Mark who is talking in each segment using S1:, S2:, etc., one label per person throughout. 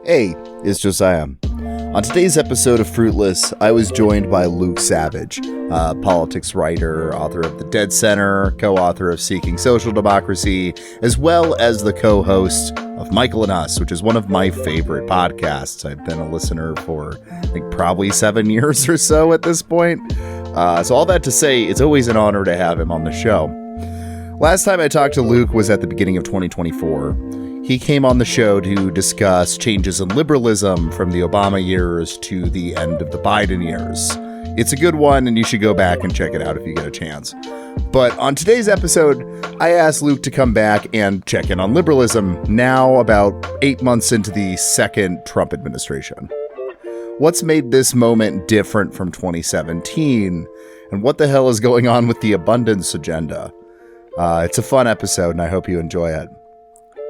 S1: Hey, it's Josiah. On today's episode of Fruitless, I was joined by Luke Savage, politics writer, author of The Dead Center, co-author of Seeking Social Democracy, as well as the co-host of Michael and Us, which is one of my favorite podcasts. I've been a listener for, I think, probably 7 years or so at this point. So all that to say, it's always an honor to have him on the show. Last time I talked to Luke was at the beginning of 2024. He came on the show to discuss changes in liberalism from the Obama years to the end of the Biden years. It's a good one, and you should go back and check it out if you get a chance. But on today's episode, I asked Luke to come back and check in on liberalism, now about 8 months into the second Trump administration. What's made this moment different from 2017? And what the hell is going on with the abundance agenda? It's a fun episode, and I hope you enjoy it.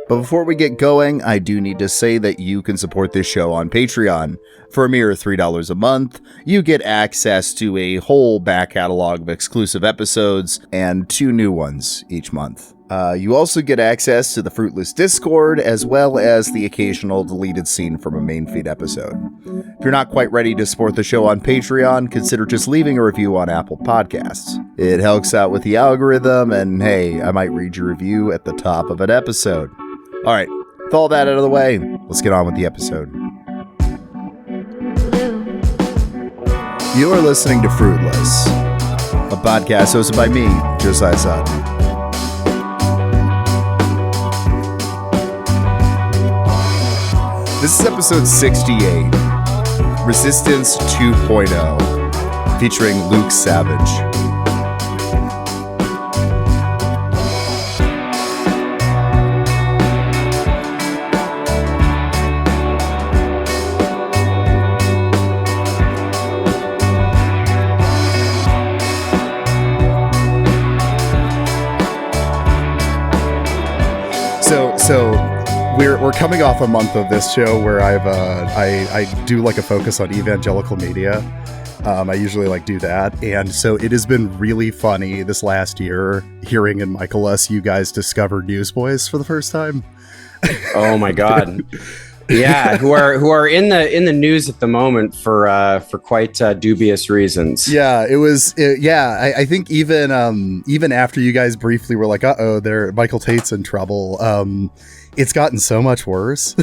S1: But before we get going, I do need to say that you can support this show on Patreon. For a mere $3 a month, you get access to a whole back catalog of exclusive episodes and 2 new ones each month. You also get access to the Fruitless Discord, as well as the occasional deleted scene from a main feed episode. If you're not quite ready to support the show on Patreon, consider just leaving a review on Apple Podcasts. It helps out with the algorithm, and hey, I might read your review at the top of an episode. All right, with all that out of the way, let's get on with the episode. You are listening to Fruitless, a podcast hosted by me, Josiah Sutton. This is episode 68, Resistance 2.0, featuring Luke Savage. So we're coming off a month of this show where I do like a focus on evangelical media. I usually do that, and so it has been really funny this last year hearing in Michael Us you guys discovered Newsboys for the first time.
S2: Oh my god. Yeah, who are in the news at the moment for quite dubious reasons.
S1: Yeah, I think even after you guys briefly were like, Michael Tate's in trouble. It's gotten so much worse.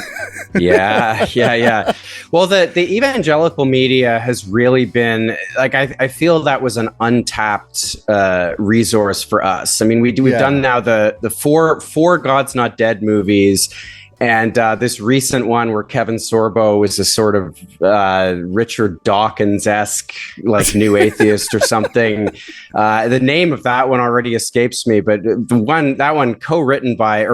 S1: Yeah. Well, the evangelical media has really been I feel that was an untapped resource for us. I mean, we've done now the four God's Not Dead movies. And this recent one where Kevin Sorbo is a sort of Richard Dawkins-esque, new atheist or something. The name of that one already escapes me, but that one co-written by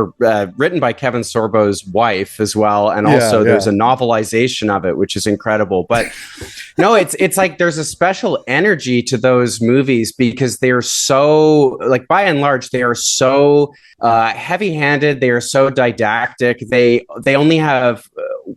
S1: written by Kevin Sorbo's wife as well, and also there's a novelization of it, which is incredible. But no, it's like there's a special energy to those movies because they are so by and large they are so heavy-handed. They are so didactic. They only have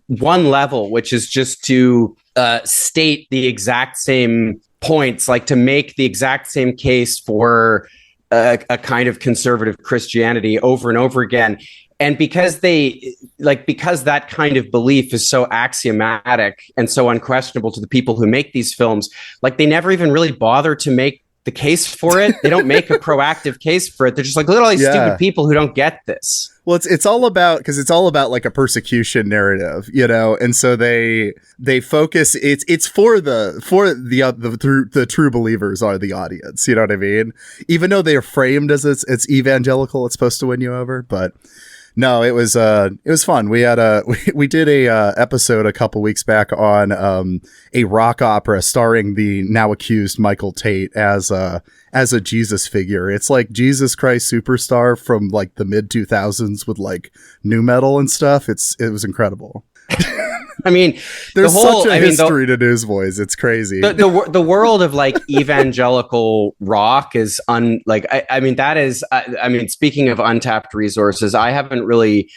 S1: one level, which is just to state the exact same points, to make the exact same case for a kind of conservative Christianity over and over again. And because because that kind of belief is so axiomatic and so unquestionable to the people who make these films, they never even really bother to make the case for it. They don't make a proactive case for it. They're just look at all these stupid people who don't get this. Well, it's all about a persecution narrative, and so they focus. It's for the true believers are the audience. You know what I mean? Even though they are framed as it's evangelical, it's supposed to win you over, but. No, it was fun. We did a episode a couple weeks back on a rock opera starring the now accused Michael Tate as a Jesus figure. It's like Jesus Christ Superstar from the mid 2000s with nu metal and stuff. It was incredible.
S2: I mean,
S1: there's such a history to Newsboys. It's crazy.
S2: The world of evangelical rock is that is. Speaking of untapped resources, I haven't really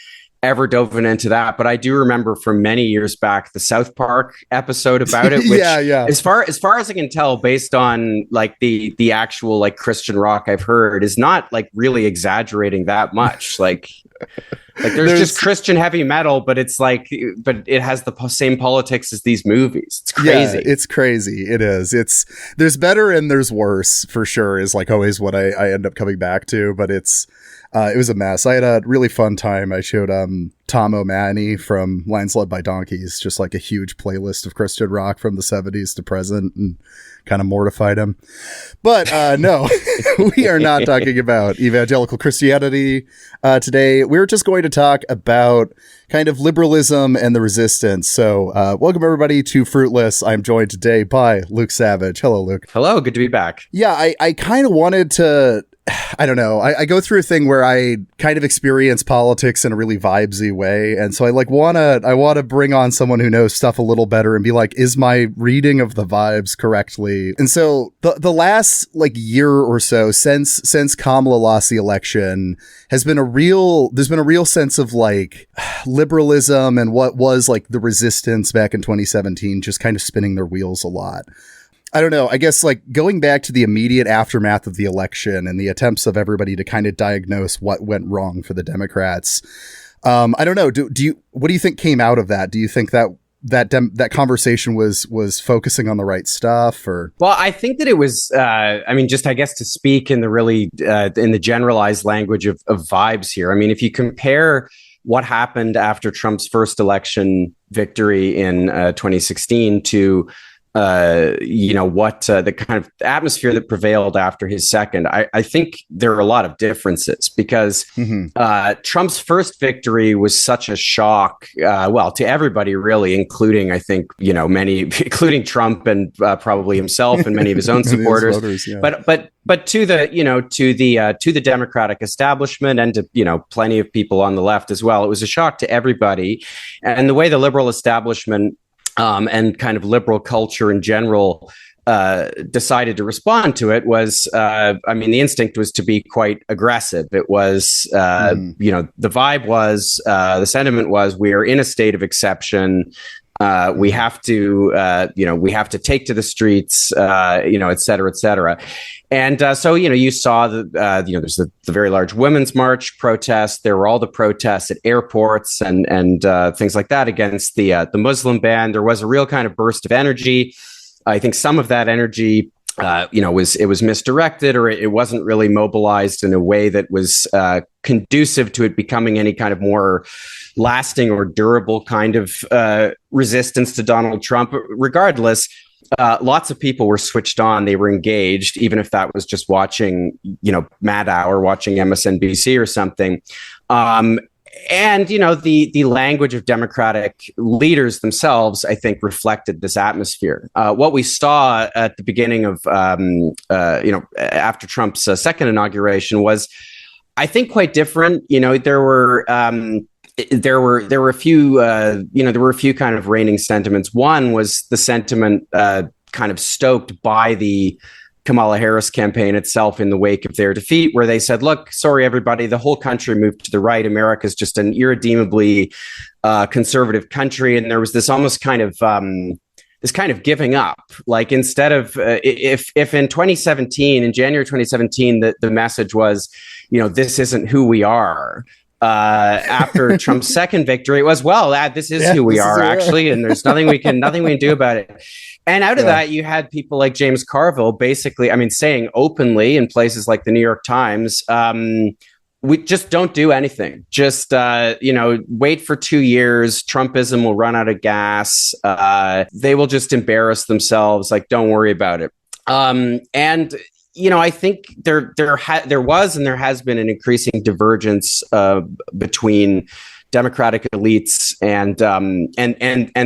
S2: ever dove into that, but I do remember from many years back the South Park episode about it. Which, as far as I can tell, based on the actual Christian rock I've heard, is not really exaggerating that much. Like there's just Christian heavy metal, but it's like, but it has the same politics as these movies. It's crazy.
S1: Yeah, it's crazy. It is. There's better and there's worse for sure, is like always what I end up coming back to, but it was a mess. I had a really fun time. I showed Tom O'Mahony from Lines Led by Donkeys just like a huge playlist of Christian rock from the 70s to present, and kind of mortified him. But no, we are not talking about evangelical Christianity today. We're just going to talk about kind of liberalism and the resistance. So welcome everybody to Fruitless. I'm joined today by Luke Savage. Hello, Luke.
S2: Hello, good to be back.
S1: Yeah, I kind of wanted to, I don't know. I go through a thing where I kind of experience politics in a really vibesy way. And so I want to bring on someone who knows stuff a little better and be like, is my reading of the vibes correctly? And so the last like year or so since Kamala lost the election there's been a real sense of like liberalism and what was like the resistance back in 2017, just kind of spinning their wheels a lot. I don't know. I guess like going back to the immediate aftermath of the election and the attempts of everybody to kind of diagnose what went wrong for the Democrats. I don't know. What do you think came out of that? Do you think that conversation was focusing on the right stuff, or?
S2: Well, I think that it was, just I guess to speak in the really, in the generalized language of vibes here. I mean, if you compare what happened after Trump's first election victory in 2016 to the kind of atmosphere that prevailed after his second, I think there are a lot of differences because Trump's first victory was such a shock, to everybody really, including I think many, including Trump and probably himself and many of his own supporters, voters, yeah. But to the Democratic establishment and to plenty of people on the left as well, it was a shock to everybody, and the way the liberal establishment and kind of liberal culture in general decided to respond to it was, the instinct was to be quite aggressive. It was, the vibe was, the sentiment was, we are in a state of exception. We have to take to the streets, et cetera, et cetera. And so, you saw there's the very large women's march protest. There were all the protests at airports and things like that against the Muslim ban. There was a real kind of burst of energy. I think some of that energy, was misdirected, or it wasn't really mobilized in a way that was conducive to it becoming any kind of more lasting or durable kind of resistance to Donald Trump. Regardless, lots of people were switched on. They were engaged, even if that was just watching, Mad Hour, watching MSNBC or something. And, the language of Democratic leaders themselves, I think, reflected this atmosphere. What we saw at the beginning of, after Trump's second inauguration was, I think, quite different. There were a few kind of reigning sentiments. One was the sentiment kind of stoked by the Kamala Harris campaign itself in the wake of their defeat, where they said, look, sorry, everybody, the whole country moved to the right. America is just an irredeemably conservative country. And there was this almost kind of giving up. Like instead of if in 2017, in January 2017, the message was, this isn't who we are. After Trump's second victory, it was, this is who we are actually, and there's nothing we can do about it. And out of that, you had people like James Carville basically, saying openly in places like the New York Times, we just don't do anything. Just, wait for 2 years. Trumpism will run out of gas. They will just embarrass themselves. Like, don't worry about it. I think there was and there has been an increasing divergence between Democratic elites and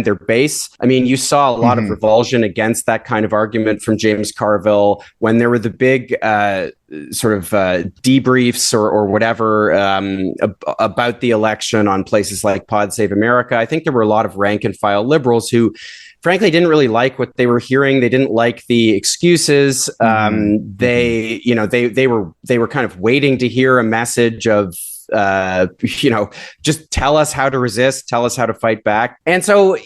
S2: their base. You saw a lot of revulsion against that kind of argument from James Carville when there were the big debriefs or whatever about the election on places like Pod Save America. I think there were a lot of rank and file liberals who frankly didn't really like what they were hearing. They didn't like the excuses. They were kind of waiting to hear a message of just tell us how to resist, tell us how to fight back. And so,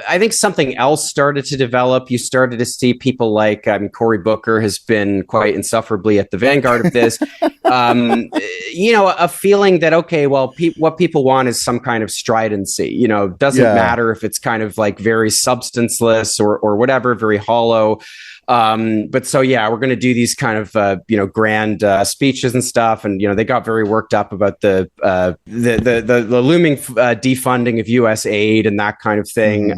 S2: I think something else started to develop. You started to see people like Cory Booker has been quite insufferably at the vanguard of this. A feeling that, okay, well, what people want is some kind of stridency. Doesn't matter if it's kind of like very substanceless or whatever, very hollow. But so, we're going to do these kind of, grand speeches and stuff. And, they got very worked up about the looming defunding of U.S. aid and that kind of thing.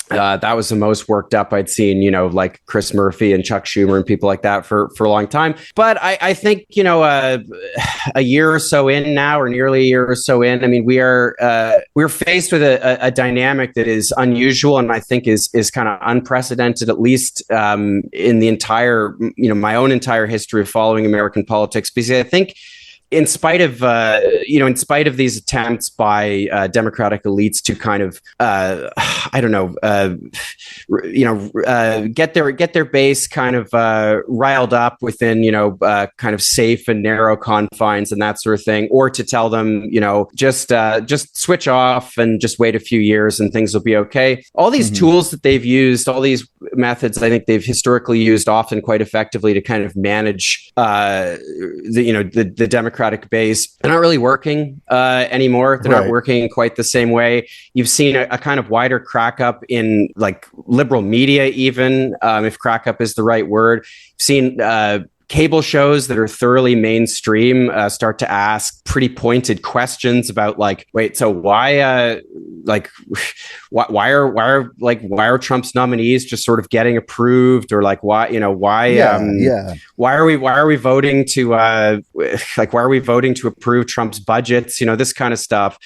S2: That was the most worked up I'd seen, like Chris Murphy and Chuck Schumer and people like that for a long time. But I think, a year or so in now, or nearly a year or so in, I mean, we're faced with a dynamic that is unusual and I think is kind of unprecedented, at least in the entire, my own entire history of following American politics, because I think in spite of these attempts by Democratic elites to kind of get their base kind of riled up within kind of safe and narrow confines and that sort of thing, or to tell them just switch off and just wait a few years and things will be okay. All these tools that they've used, all these methods, I think they've historically used often quite effectively to kind of manage the Democratic base. They're not really working anymore. They're not working quite the same way. You've seen a kind of wider crack up in like liberal media, even if crack up is the right word. You've seen cable shows that are thoroughly mainstream start to ask pretty pointed questions about like, wait, so why are Trump's nominees just sort of getting approved, or like why are we voting to approve Trump's budgets, this kind of stuff.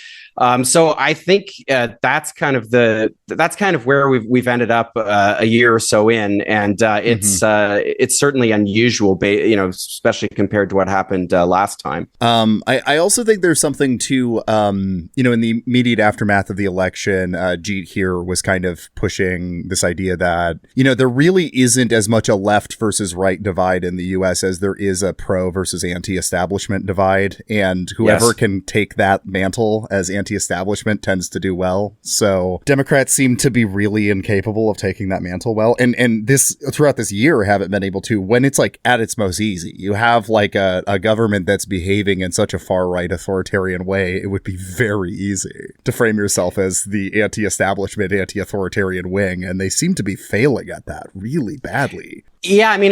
S2: So I think that's kind of where we've ended up a year or so in, and it's certainly unusual, especially compared to what happened last time.
S1: I also think there's something to in the immediate aftermath of the election, Jeet here was kind of pushing this idea that there really isn't as much a left versus right divide in the U.S. as there is a pro versus anti-establishment divide, and whoever can take that mantle as anti-establishment tends to do well. So Democrats seem to be really incapable of taking that mantle well, and this throughout this year haven't been able to, when it's like at its most easy. You have like a government that's behaving in such a far right authoritarian way, it would be very easy to frame yourself as the anti-establishment, anti-authoritarian wing, and they seem to be failing at that really badly.
S2: Yeah, I mean,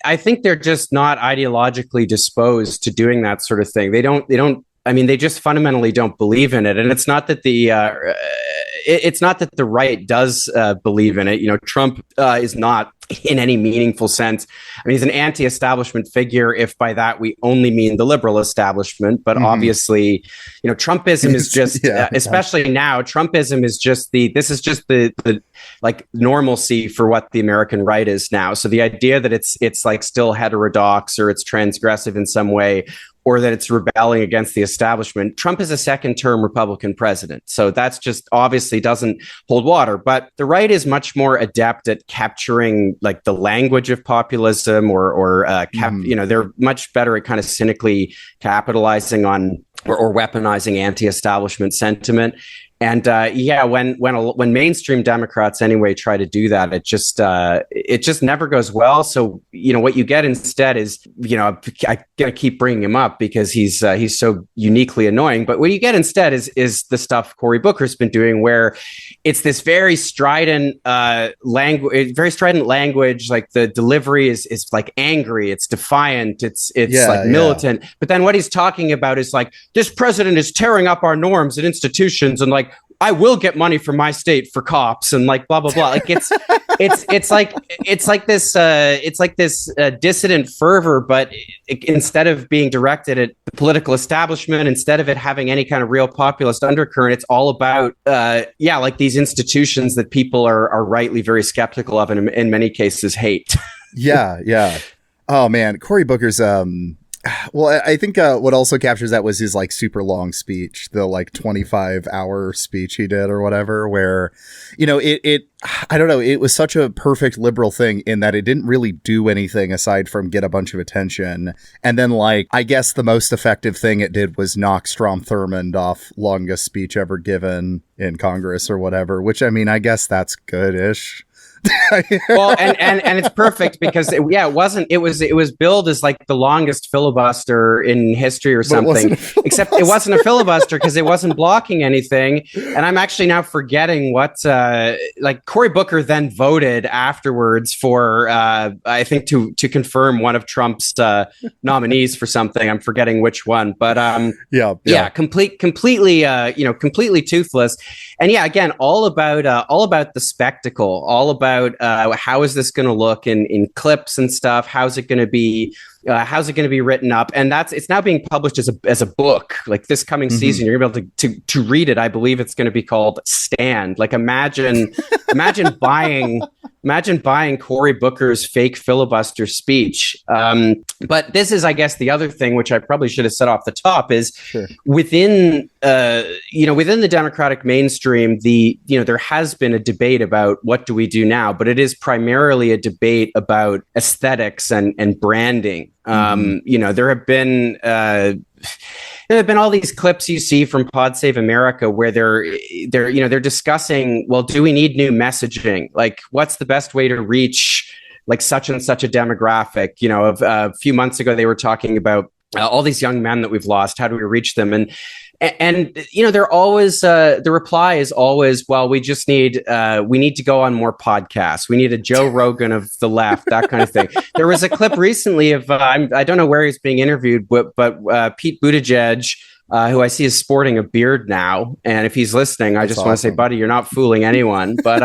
S2: I think they're just not ideologically disposed to doing that sort of thing. They just fundamentally don't believe in it. And it's not that the right does believe in it. Trump is not in any meaningful sense. I mean, he's an anti-establishment figure, if by that we only mean the liberal establishment. But obviously, Trumpism is just, especially now, Trumpism is just the like normalcy for what the American right is now. So the idea that it's like still heterodox or it's transgressive in some way, or that it's rebelling against the establishment. Trump is a second-term Republican president. So that's just obviously doesn't hold water. But the right is much more adept at capturing like the language of populism they're much better at kind of cynically capitalizing on or weaponizing anti-establishment sentiment. And when mainstream Democrats anyway try to do that, it just never goes well. So what you get instead is I'm gonna keep bringing him up because he's so uniquely annoying. But what you get instead is the stuff Cory Booker's been doing, where it's this very strident language. Like the delivery is like angry, it's defiant, it's like militant. But then what he's talking about is like, this president is tearing up our norms and institutions, and like, I will get money from my state for cops and like blah blah blah. Like it's like this dissident fervor, but instead of being directed at the political establishment, instead of it having any kind of real populist undercurrent, it's all about like these institutions that people are rightly very skeptical of and in many cases hate.
S1: Yeah. Oh man, Cory Booker's Well, I think what also captures that was his like super long speech, the like 25-hour speech he did or whatever, where, you know, it I don't know, it was such a perfect liberal thing in that it didn't really do anything aside from get a bunch of attention. And then, like, I guess the most effective thing it did was knock Strom Thurmond off longest speech ever given in Congress or whatever, which, I mean, I guess that's good-ish.
S2: Well, and it's perfect because it was billed as like the longest filibuster in history or something, except it wasn't a filibuster because it wasn't blocking anything. And I'm actually now forgetting what like Cory Booker then voted afterwards for I think to confirm one of Trump's nominees for something. I'm forgetting which one, but completely completely toothless. And yeah, again, all about the spectacle, all about how is this going to look in clips and stuff? How's it going to be written up? And it's now being published as a book. Like this coming season, you're going to be able to read it. I believe it's going to be called Stand. Like imagine buying Cory Booker's fake filibuster speech. But this is, I guess, the other thing, which I probably should have said off the top, is within the Democratic mainstream, there has been a debate about what do we do now, but it is primarily a debate about aesthetics and branding. There have been all these clips you see from Pod Save America where they're discussing, well, do we need new messaging? Like, what's the best way to reach like such and such a demographic? A few months ago, they were talking about all these young men that we've lost. How do we reach them? And they're always the reply is always, well, we need to go on more podcasts. We need a Joe Rogan of the left, that kind of thing. There was a clip recently of I don't know where he's being interviewed, but Pete Buttigieg, who I see is sporting a beard now, and if he's listening, I just want to say, buddy, you're not fooling anyone. But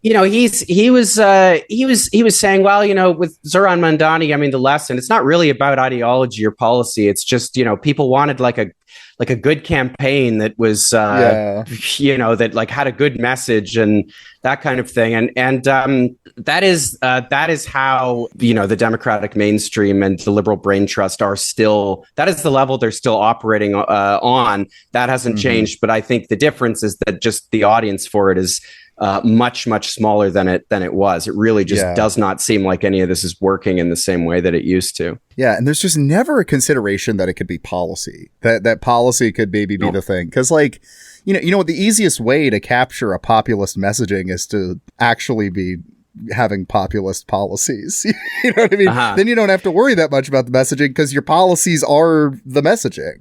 S2: he was saying, well, with Zoran Mandani, I mean, the lesson, it's not really about ideology or policy. It's just, people wanted like a good campaign that was, that like had a good message and that kind of thing. And that is how, the Democratic mainstream and the liberal brain trust are still, that is the level they're still operating on. That hasn't changed. But I think the difference is that just the audience for it is much, much smaller than it was. It really just does not seem like any of this is working in the same way that it used to.
S1: Yeah, and there's just never a consideration that it could be policy. That policy could maybe be the thing. Because, like, the easiest way to capture a populist messaging is to actually be having populist policies. You know what I mean? Then you don't have to worry that much about the messaging because your policies are the messaging,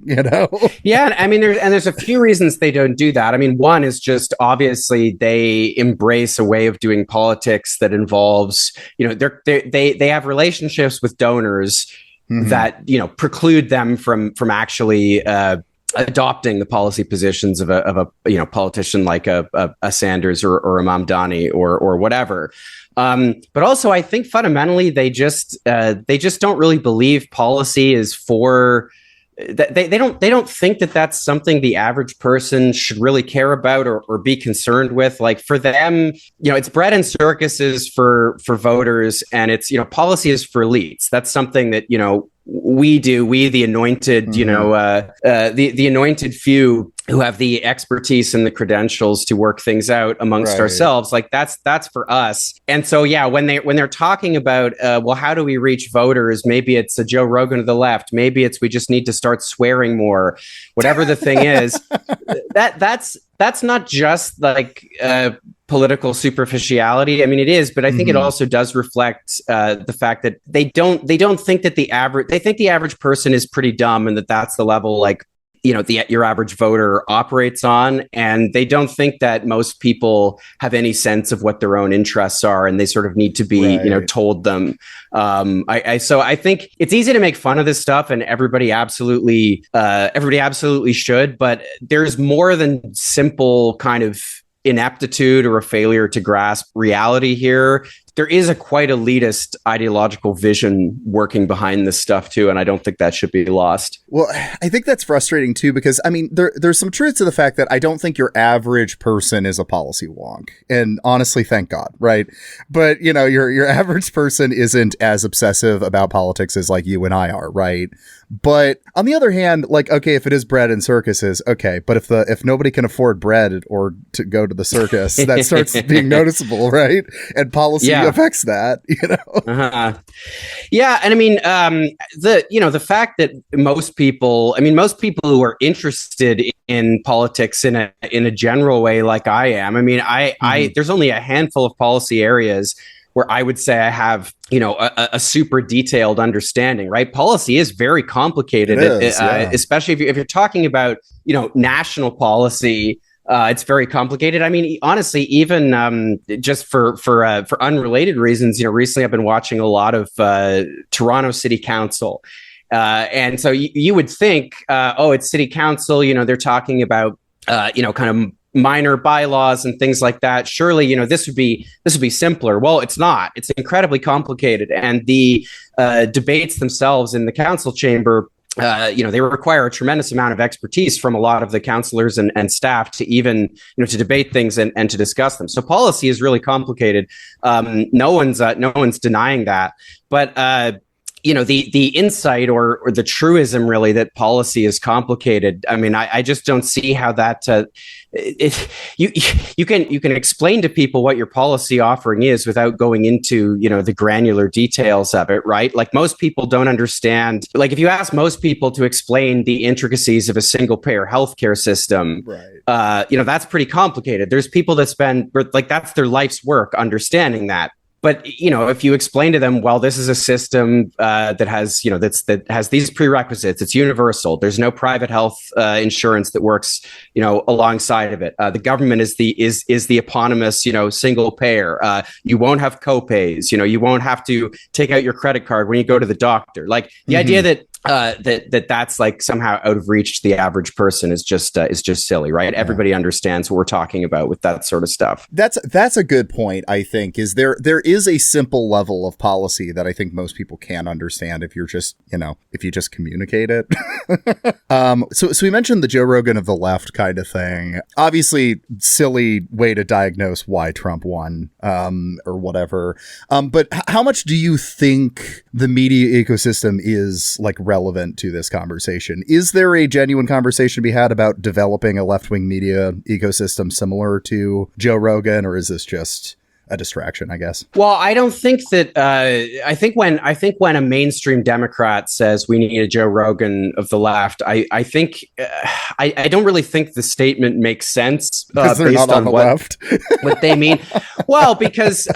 S2: Yeah, I mean, there's a few reasons they don't do that. I mean, one is just obviously they embrace a way of doing politics that involves, they have relationships with donors that, preclude them from actually adopting the policy positions of a politician like a Sanders or a Mamdani or whatever. But also, I think fundamentally they just don't really believe policy is for. They don't think that that's something the average person should really care about or be concerned with. Like for them, it's bread and circuses for voters, and it's policy is for elites. That's something that we the anointed, the anointed few who have the expertise and the credentials to work things out amongst ourselves. Like that's for us. And so, yeah, when they're talking about, well, how do we reach voters? Maybe it's a Joe Rogan of the left. Maybe it's, we just need to start swearing more, whatever the thing is. That's not just like political superficiality. I mean, it is, but I think it also does reflect the fact that they don't think that they think the average person is pretty dumb and that's the level like your average voter operates on, and they don't think that most people have any sense of what their own interests are, and they sort of need to be told them. So I think it's easy to make fun of this stuff, and everybody absolutely should, but there's more than simple kind of ineptitude or a failure to grasp reality here. there is a quite elitist ideological vision working behind this stuff too, and I don't think that should be lost.
S1: Well, I think that's frustrating too, because I mean, there's some truth to the fact that I don't think your average person is a policy wonk, and honestly, thank God, right? But you know, your average person isn't as obsessive about politics as like you and I are, right? But on the other hand, like, okay, if it is bread and circuses, okay, but if nobody can afford bread or to go to the circus, that starts being noticeable, right? And policy affects that, you know.
S2: Yeah, and I mean, the fact that most people who are interested in politics in a general way, like I am, I mean, I there's only a handful of policy areas where I would say I have, you know, a super detailed understanding, right? Policy is very complicated, especially if you're talking about, you know, national policy. It's very complicated. I mean, honestly, even just for unrelated reasons, you know, recently I've been watching a lot of Toronto City Council. And so you would think, it's City Council, you know, they're talking about, you know, kind of minor bylaws and things like that. Surely, you know, this would be simpler. Well, it's not. It's incredibly complicated. And the debates themselves in the council chamber, you know, they require a tremendous amount of expertise from a lot of the councillors and staff to even, you know, to debate things and to discuss them. So policy is really complicated. No one's denying that. But you know, the insight or the truism really that policy is complicated. I mean, I just don't see how that you can explain to people what your policy offering is without going into, you know, the granular details of it, right? Like most people don't understand. Like if you ask most people to explain the intricacies of a single payer healthcare system, right. You know, that's pretty complicated. There's people that spend like that's their life's work understanding that. But, you know, if you explain to them, well, this is a system that has, you know, that has these prerequisites. It's universal. There's no private health insurance that works, you know, alongside of it. The government is the eponymous, you know, single payer. You won't have copays. You know, you won't have to take out your credit card when you go to the doctor. Like the idea that that's like somehow out of reach to the average person is just silly, right? Yeah. Everybody understands what we're talking about with that sort of stuff.
S1: That's a good point. I think there is a simple level of policy that I think most people can understand if you just communicate it. So we mentioned the Joe Rogan of the left kind of thing. Obviously, silly way to diagnose why Trump won, or whatever. But how much do you think the media ecosystem is like relevant to this conversation? Is there a genuine conversation to be had about developing a left-wing media ecosystem similar to Joe Rogan, or is this just a distraction, I guess?
S2: Well, I don't think that. I think when a mainstream Democrat says we need a Joe Rogan of the left, I think I don't really think the statement makes sense
S1: based on
S2: what they mean. Well, because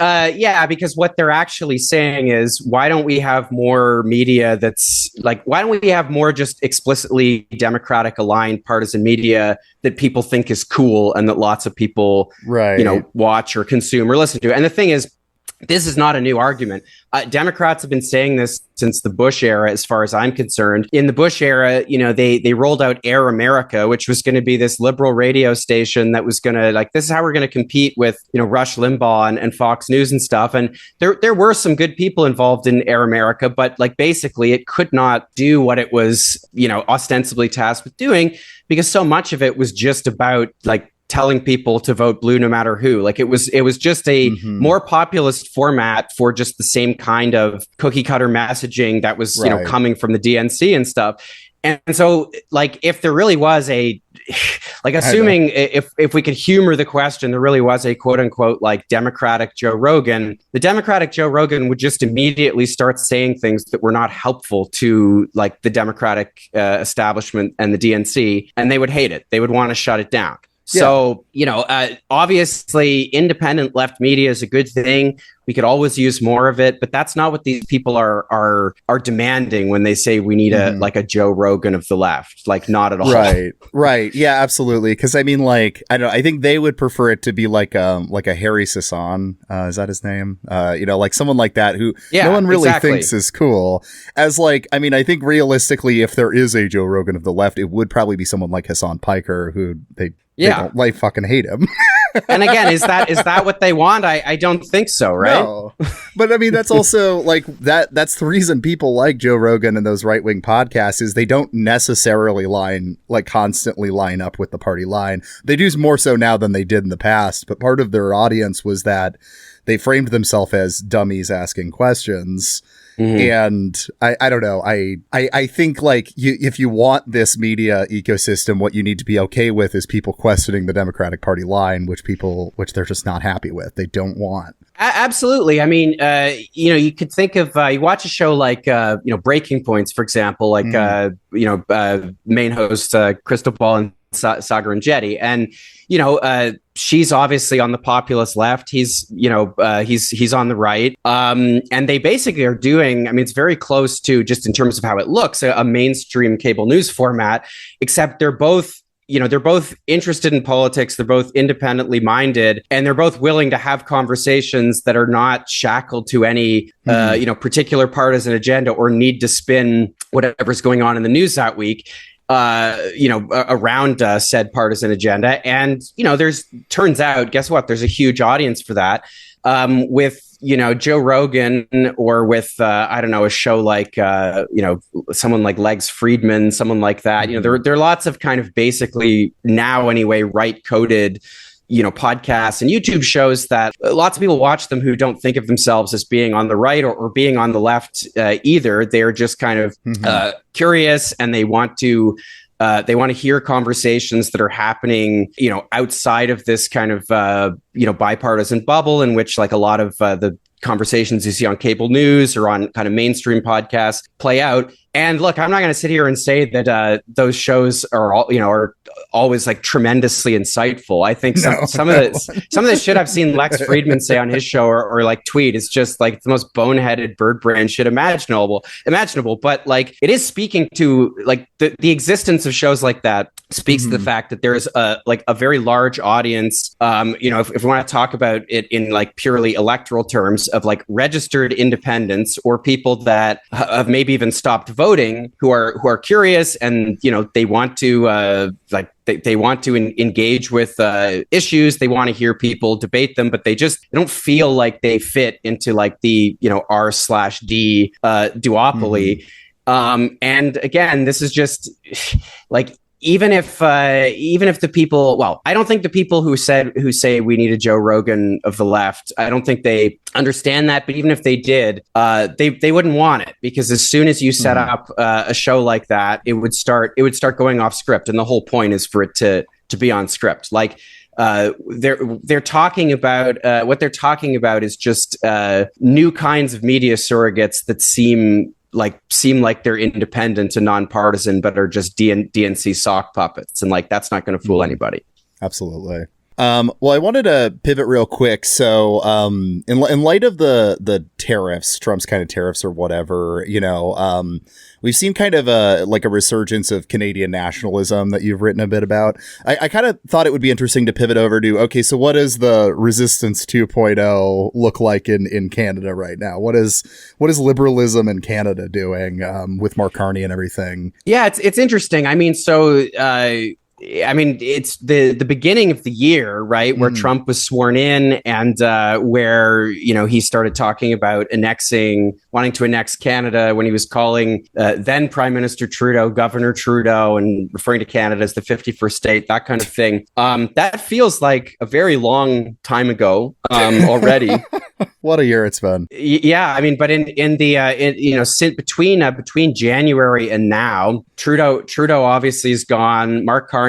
S2: what they're actually saying is, why don't we have more media that's like, why don't we have more just explicitly Democratic aligned partisan media that people think is cool and that lots of people,
S1: right,
S2: you know, watch or consume or listen to. And the thing is, this is not a new argument. Democrats have been saying this since the Bush era, as far as I'm concerned. In the Bush era, you know, they rolled out Air America, which was going to be this liberal radio station that was going to, like, this is how we're going to compete with, you know, Rush Limbaugh and Fox News and stuff. And there were some good people involved in Air America, but like basically it could not do what it was, you know, ostensibly tasked with doing, because so much of it was just about like telling people to vote blue no matter who. Like it was just a more populist format for just the same kind of cookie cutter messaging that was, you know, coming from the DNC and stuff. And so, like, if there really was a, like, assuming if we could humor the question, there really was a quote unquote like Democratic Joe Rogan, the Democratic Joe Rogan would just immediately start saying things that were not helpful to like the Democratic establishment and the DNC, and they would hate it. They would want to shut it down. Yeah. So, you know, obviously independent left media is a good thing. We could always use more of it, but that's not what these people are demanding when they say we need a Joe Rogan of the left. Like, not at all.
S1: Right. Yeah, absolutely. Because I mean, like, I don't know. I think they would prefer it to be like a Harry Sisson. Is that his name? You know, like someone like that who no one really thinks is cool. As like, I mean, I think realistically, if there is a Joe Rogan of the left, it would probably be someone like Hassan Piker, who they don't like, fucking hate him.
S2: And again, is that what they want? I don't think so, right?
S1: No. But I mean, that's also like that's the reason people like Joe Rogan and those right-wing podcasts is they don't necessarily constantly line up with the party line. They do more so now than they did in the past, but part of their audience was that they framed themselves as dummies asking questions. And I don't know. I think like if you want this media ecosystem, what you need to be okay with is people questioning the Democratic Party line, which they're just not happy with. They don't want.
S2: Absolutely. I mean, you could think of you watch a show like Breaking Points, for example, like main host Crystal Ball and Sagar and Jetty, and she's obviously on the populist left. He's on the right. And they basically are doing, I mean, it's very close to, just in terms of how it looks, a mainstream cable news format, except they're both interested in politics. They're both independently minded, and they're both willing to have conversations that are not shackled to any, particular partisan agenda or need to spin whatever's going on in the news that week. Around said partisan agenda. And, turns out, guess what? There's a huge audience for that. With, Joe Rogan or with, a show like, someone like Legs Friedman, someone like that, there are lots of kind of basically now anyway, right-coded, podcasts and YouTube shows that lots of people watch them who don't think of themselves as being on the right or being on the left either. They're just kind of curious, and they want to hear conversations that are happening, outside of this kind of, bipartisan bubble in which like a lot of the conversations you see on cable news or on kind of mainstream podcasts play out. And look, I'm not going to sit here and say that those shows are are always like tremendously insightful. I think some of the shit I've seen Lex Friedman say on his show or like tweet is just like the most boneheaded bird brand shit imaginable. But like it is speaking to like the existence of shows like that speaks to the fact that there's a very large audience. If we want to talk about it in like purely electoral terms of like registered independents or people that have maybe even stopped voting who are curious and they want to they want to engage with issues. They want to hear people debate them, but they don't feel like they fit into like the R/D duopoly. And again, this is just like even if the people, well, I don't think the people who say we need a Joe Rogan of the left, I don't think they understand that. But even if they did, they wouldn't want it, because as soon as you set up a show like that, it would start going off script, and the whole point is for it to be on script. Like they're talking about what they're talking about is just new kinds of media surrogates that seem like they're independent and nonpartisan, but are just DNC sock puppets. And like, that's not going to fool anybody.
S1: Absolutely. Well, I wanted to pivot real quick. So, in light of the tariffs, Trump's kind of tariffs or whatever, we've seen kind of a resurgence of Canadian nationalism that you've written a bit about. I kind of thought it would be interesting to pivot over to, okay, so what does the Resistance 2.0 look like in Canada right now? What is liberalism in Canada doing, with Mark Carney and everything? Yeah,
S2: it's interesting. I mean, it's the beginning of the year, right, where Trump was sworn in, and where he started talking about wanting to annex Canada, when he was calling then Prime Minister Trudeau Governor Trudeau and referring to Canada as the 51st state, that kind of thing. That feels like a very long time ago already.
S1: What a year it's been.
S2: Yeah, I mean, but between January and now, Trudeau obviously is gone. Mark Carney,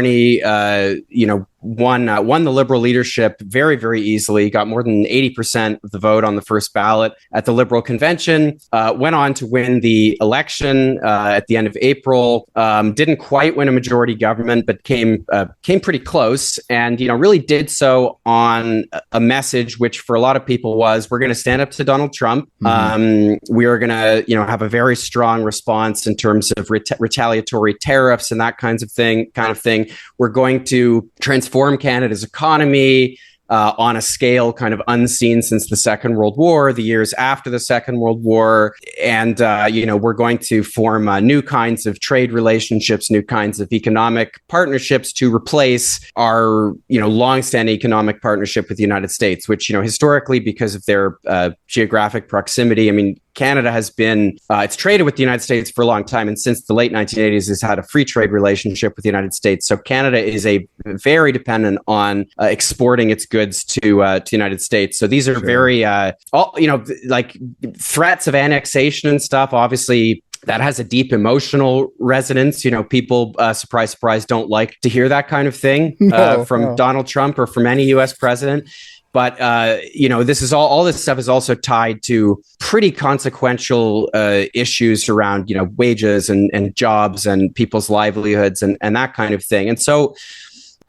S2: won the Liberal leadership very, very easily, got more than 80% of the vote on the first ballot at the Liberal convention, went on to win the election at the end of April, didn't quite win a majority government, but came pretty close, and really did so on a message which for a lot of people was, we're going to stand up to Donald Trump. We are going to have a very strong response in terms of retaliatory tariffs and that kind of thing. We're going to transform Canada's economy. on a scale kind of unseen since the Second World War, the years after the Second World War. And, we're going to form new kinds of trade relationships, new kinds of economic partnerships to replace our, longstanding economic partnership with the United States, which, historically, because of their geographic proximity, I mean, Canada has been, it's traded with the United States for a long time. And since the late 1980s, has had a free trade relationship with the United States. So Canada is very dependent on exporting its goods to the United States. So these are very, like threats of annexation and stuff. Obviously, that has a deep emotional resonance. People, surprise, surprise, don't like to hear that kind of thing from Donald Trump or from any U.S. president. But, this is all this stuff is also tied to pretty consequential issues around, wages and jobs and people's livelihoods and that kind of thing. And so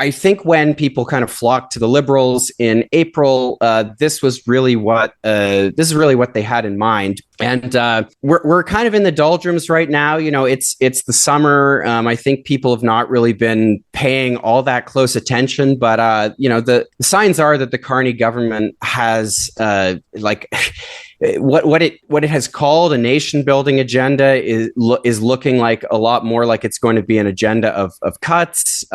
S2: I think when people kind of flocked to the Liberals in April, this is really what they had in mind. And we're kind of in the doldrums right now. It's the summer. I think people have not really been paying all that close attention. But the signs are that the Carney government has what it has called a nation building agenda is looking like a lot more like it's going to be an agenda of cuts.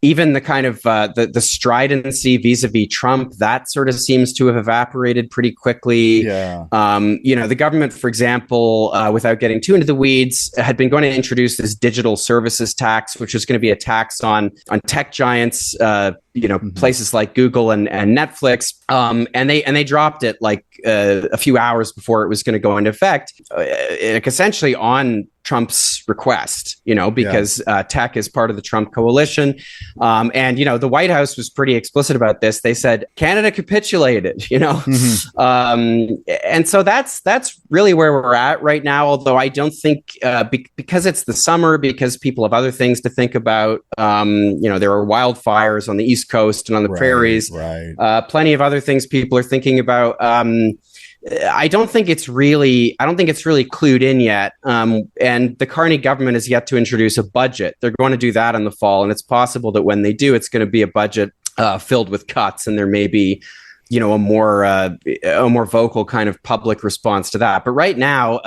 S2: Even the kind of the stridency vis-a-vis Trump, that sort of seems to have evaporated pretty quickly. Yeah. The government, for example, without getting too into the weeds, had been going to introduce this digital services tax, which is going to be a tax on tech giants, places like Google and Netflix. And they dropped it like a few hours before it was going to go into effect, essentially on Trump's request, because tech is part of the Trump coalition. And the White House was pretty explicit about this. They said Canada capitulated, and so that's really where we're at right now. Although I don't think because it's the summer, because people have other things to think about. There are wildfires on the East Coast and on the prairies. Right. Plenty of other things people are thinking about. I don't think it's really clued in yet. And the Carney government has yet to introduce a budget. They're going to do that in the fall. And it's possible that when they do, it's going to be a budget filled with cuts. And there may be, a more vocal kind of public response to that. But right now,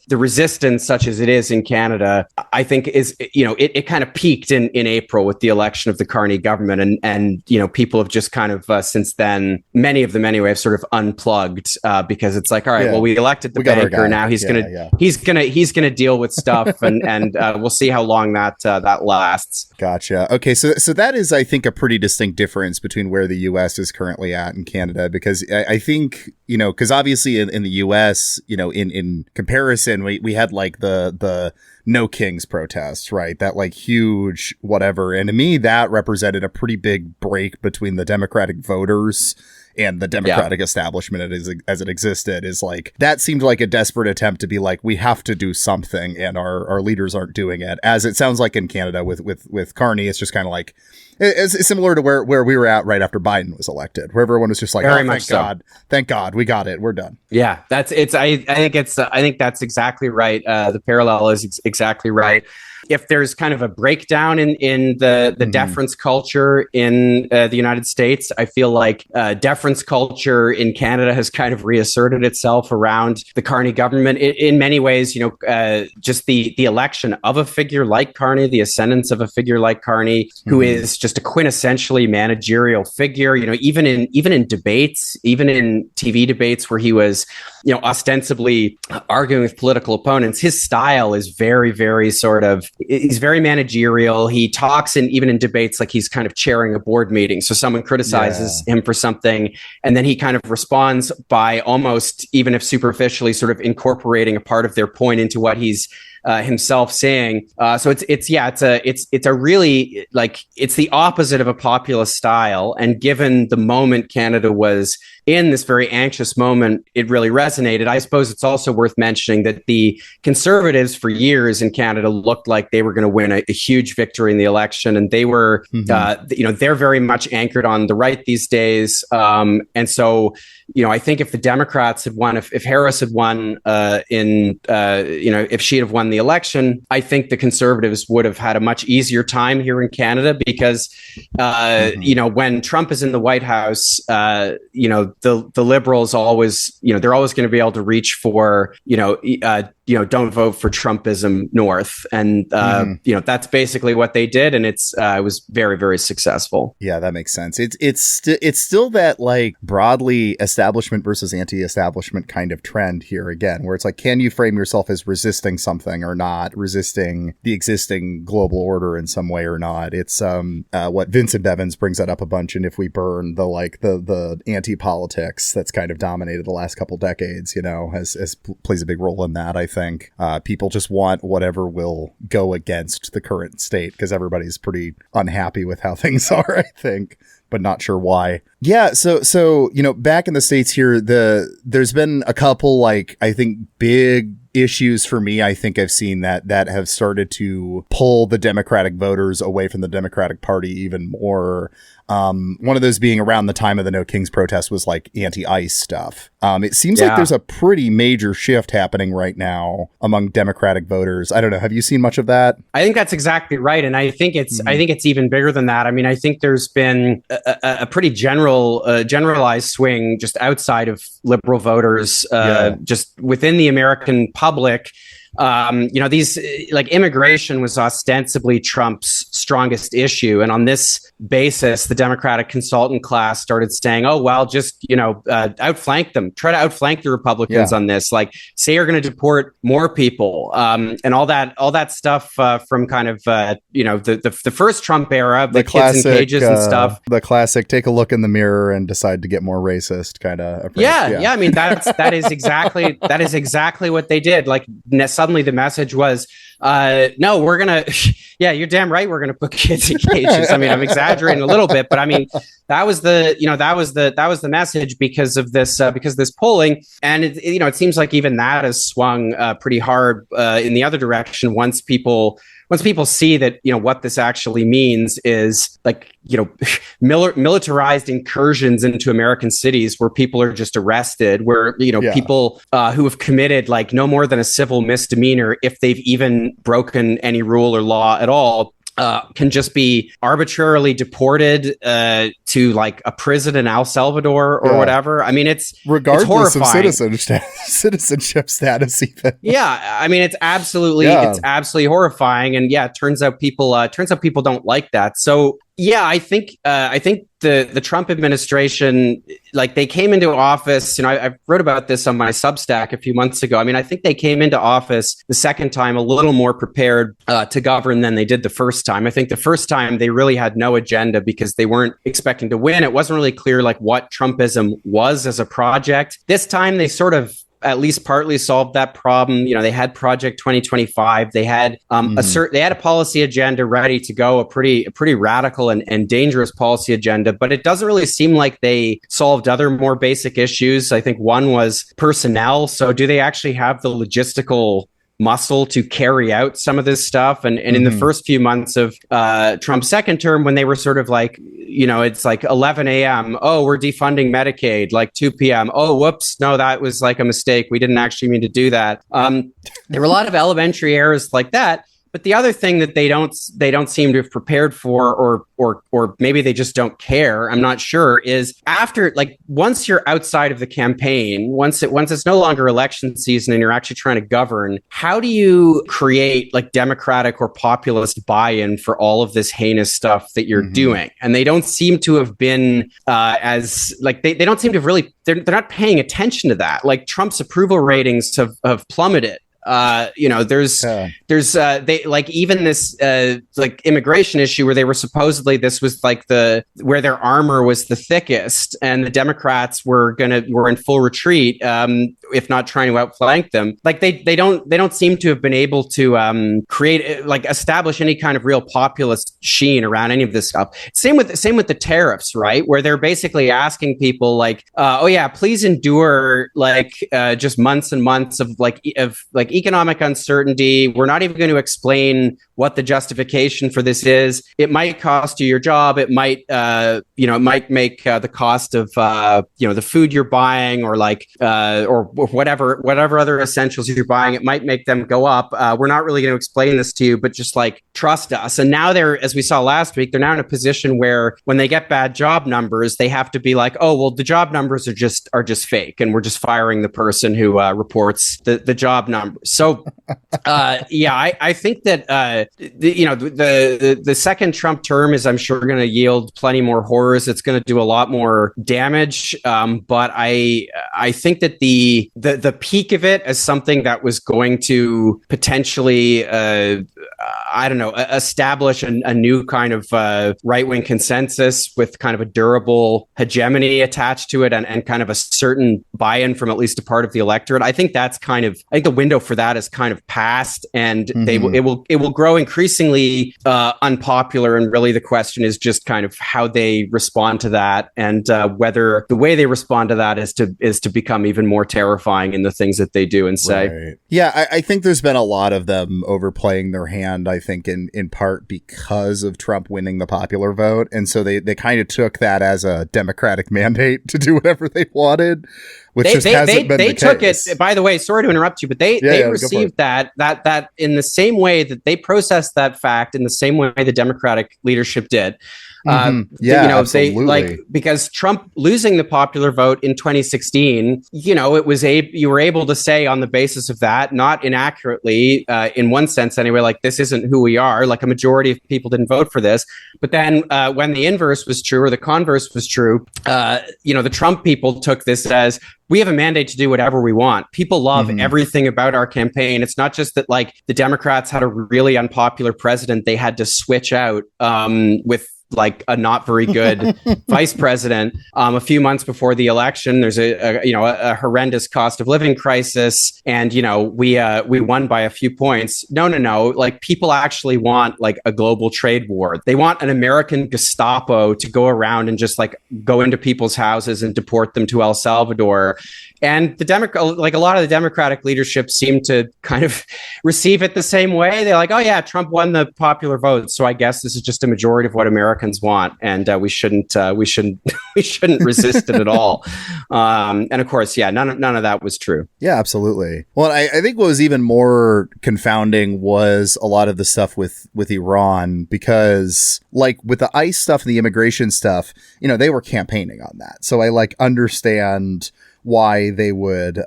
S2: the resistance, such as it is in Canada, I think is, it kind of peaked in April with the election of the Carney government. And people have just kind of, since then, many of them anyway, have sort of unplugged because it's like, all right, well, we elected the banker. Now he's going to deal with stuff and we'll see how long that lasts.
S1: Gotcha. Okay. So that is, I think, a pretty distinct difference between where the U.S. is currently at and Canada. Because I think, because obviously in the U.S., in comparison, we had like the No Kings protests, right? That like huge whatever. And to me, that represented a pretty big break between the Democratic voters and the Democratic establishment as it existed. Is like, that seemed like a desperate attempt to be like, we have to do something and our leaders aren't doing it. As it sounds like in Canada with Carney, it's just kind of like, it's similar to where we were at right after Biden was elected, where everyone was just like, thank God, we got it, we're done.
S2: Yeah, I think that's exactly right. The parallel is exactly right. If there's kind of a breakdown in the deference culture in the United States, I feel like deference culture in Canada has kind of reasserted itself around the Carney government. In many ways, just the election of a figure like Carney, the ascendance of a figure like Carney, who is just a quintessentially managerial figure. Even in debates, even in TV debates where he was, ostensibly arguing with political opponents, his style is very, very he's very managerial. He talks even in debates like he's kind of chairing a board meeting. So someone criticizes him for something, and then he kind of responds by almost, even if superficially, sort of incorporating a part of their point into what he's himself saying. So it's a really, like, it's the opposite of a populist style. And given the moment Canada was in, this very anxious moment, it really resonated. I suppose it's also worth mentioning that the Conservatives for years in Canada looked like they were going to win a huge victory in the election. And they were, they're very much anchored on the right these days. And so, I think if the Democrats had won, if Harris had won if she had won the election, I think the Conservatives would have had a much easier time here in Canada because, when Trump is in the White House, the Liberals always, they're always going to be able to reach for, don't vote for Trumpism North. And, that's basically what they did. And it was very, very successful.
S1: Yeah, that makes sense. It's still that like broadly establishment versus anti-establishment kind of trend here again, where it's like, can you frame yourself as resisting something or not, resisting the existing global order in some way or not? It's what Vincent Bevins brings that up a bunch. And if we burn the anti-politics that's kind of dominated the last couple decades, has plays a big role in that. I think people just want whatever will go against the current state because everybody's pretty unhappy with how things are, I think, but not sure why. Yeah, so back in the States here, there's been a couple, I think, big issues for me. I think I've seen that have started to pull the Democratic voters away from the Democratic Party even more. One of those being around the time of the No Kings protest was like anti-ICE stuff. It seems like there's a pretty major shift happening right now among Democratic voters. I don't know. Have you seen much of that?
S2: I think that's exactly right. And I think it's even bigger than that. I mean, I think there's been a pretty generalized swing just outside of liberal voters, just within the American public. These immigration was ostensibly Trump's strongest issue. And on this basis, the Democratic consultant class started saying, oh, well, just, outflank them, try to outflank the Republicans on this, say you're going to deport more people, and all that stuff from kind of, the first Trump era, the kids in cages and stuff.
S1: The classic, take a look in the mirror and decide to get more racist kind of approach.
S2: Yeah. I mean, that is exactly what they did. Suddenly the message was, no, we're going to, you're damn right. We're going to put kids in cages. I mean, I'm exaggerating a little bit, but I mean, that was the message because of this polling. And it seems like even that has swung pretty hard in the other direction once people see that, what this actually means is militarized incursions into American cities where people are just arrested, where, people who have committed no more than a civil misdemeanor, if they've even broken any rule or law at all, can just be arbitrarily deported to a prison in El Salvador or whatever. I mean, it's
S1: regardless of citizenship status even.
S2: Yeah, I mean, it's absolutely horrifying, and it turns out people don't like that. So I think the Trump administration, they came into office, I wrote about this on my Substack a few months ago. I mean, I think they came into office the second time a little more prepared to govern than they did the first time. I think the first time they really had no agenda because they weren't expecting to win. It wasn't really clear what Trumpism was as a project. This time they sort of at least partly solved that problem. They had Project 2025. They had they had a policy agenda ready to go, a pretty radical and dangerous policy agenda, but it doesn't really seem like they solved other more basic issues. I think one was personnel. So do they actually have the logistical muscle to carry out some of this stuff? And in the first few months of Trump's second term, when they were sort of it's 11 a.m. Oh, we're defunding Medicaid, 2 p.m. Oh, whoops. No, that was a mistake. We didn't actually mean to do that. There were a lot of elementary errors like that. But the other thing that they don't seem to have prepared for, or maybe they just don't care, I'm not sure, is after once you're outside of the campaign, once it's no longer election season and you're actually trying to govern, how do you create Democratic or populist buy-in for all of this heinous stuff that you're doing? And they don't seem to have been they don't seem to have really, they're not paying attention to that. Trump's approval ratings have plummeted. There's even this immigration issue where they were supposedly, this was where their armor was the thickest, and the Democrats were in full retreat, if not trying to outflank them. They don't seem to have been able to establish any kind of real populist sheen around any of this stuff. Same with the tariffs, right? Where they're basically asking people please endure just months and months of economic uncertainty. We're not even going to explain what the justification for this is. It might cost you your job. It might, it might make the cost of, the food you're buying or whatever other essentials you're buying, it might make them go up. We're not really going to explain this to you, but just like trust us. And now they're, as we saw last week, they're now in a position where when they get bad job numbers, they have to be like, oh, well, the job numbers are just fake, and we're just firing the person who reports the job numbers. So I think that the second Trump term is, I'm sure, going to yield plenty more horrors. It's going to do a lot more damage. But I think that the peak of it as something that was going to potentially establish a new kind of right-wing consensus with kind of a durable hegemony attached to it, and kind of a certain buy-in from at least a part of the electorate. I think the window for that is kind of past, and it will grow increasingly unpopular. And really, the question is just kind of how they respond to that, and whether the way they respond to that is to become even more terrifying in the things that they do and say.
S1: Right. Yeah, I think there's been a lot of them overplaying their hand, I think in part because of Trump winning the popular vote. And so they kind of took that as a Democratic mandate to do whatever they wanted, which hasn't been the
S2: took
S1: case.
S2: It, by the way, sorry to interrupt you, but they received that in the same way that they processed that fact, in the same way the Democratic leadership did.
S1: Absolutely.
S2: Because Trump losing the popular vote in 2016, you were able to say on the basis of that, not inaccurately, in one sense anyway, like, this isn't who we are. Like, a majority of people didn't vote for this. But then when the inverse was true, or the converse was true, the Trump people took this as, we have a mandate to do whatever we want. People love everything about our campaign. It's not just that, like, the Democrats had a really unpopular president they had to switch out with like a not very good vice president. A few months before the election, there's a horrendous cost of living crisis, and we won by a few points. No. Like, people actually want like a global trade war. They want an American Gestapo to go around and just like go into people's houses and deport them to El Salvador. And a lot of the Democratic leadership seemed to kind of receive it the same way. They're like, oh yeah, Trump won the popular vote, so I guess this is just a majority of what Americans want, and we shouldn't resist it at all. And of course, none of that was true.
S1: Yeah, absolutely. Well, I think what was even more confounding was a lot of the stuff with Iran, because like with the ICE stuff and the immigration stuff, they were campaigning on that. So I like understand why they would,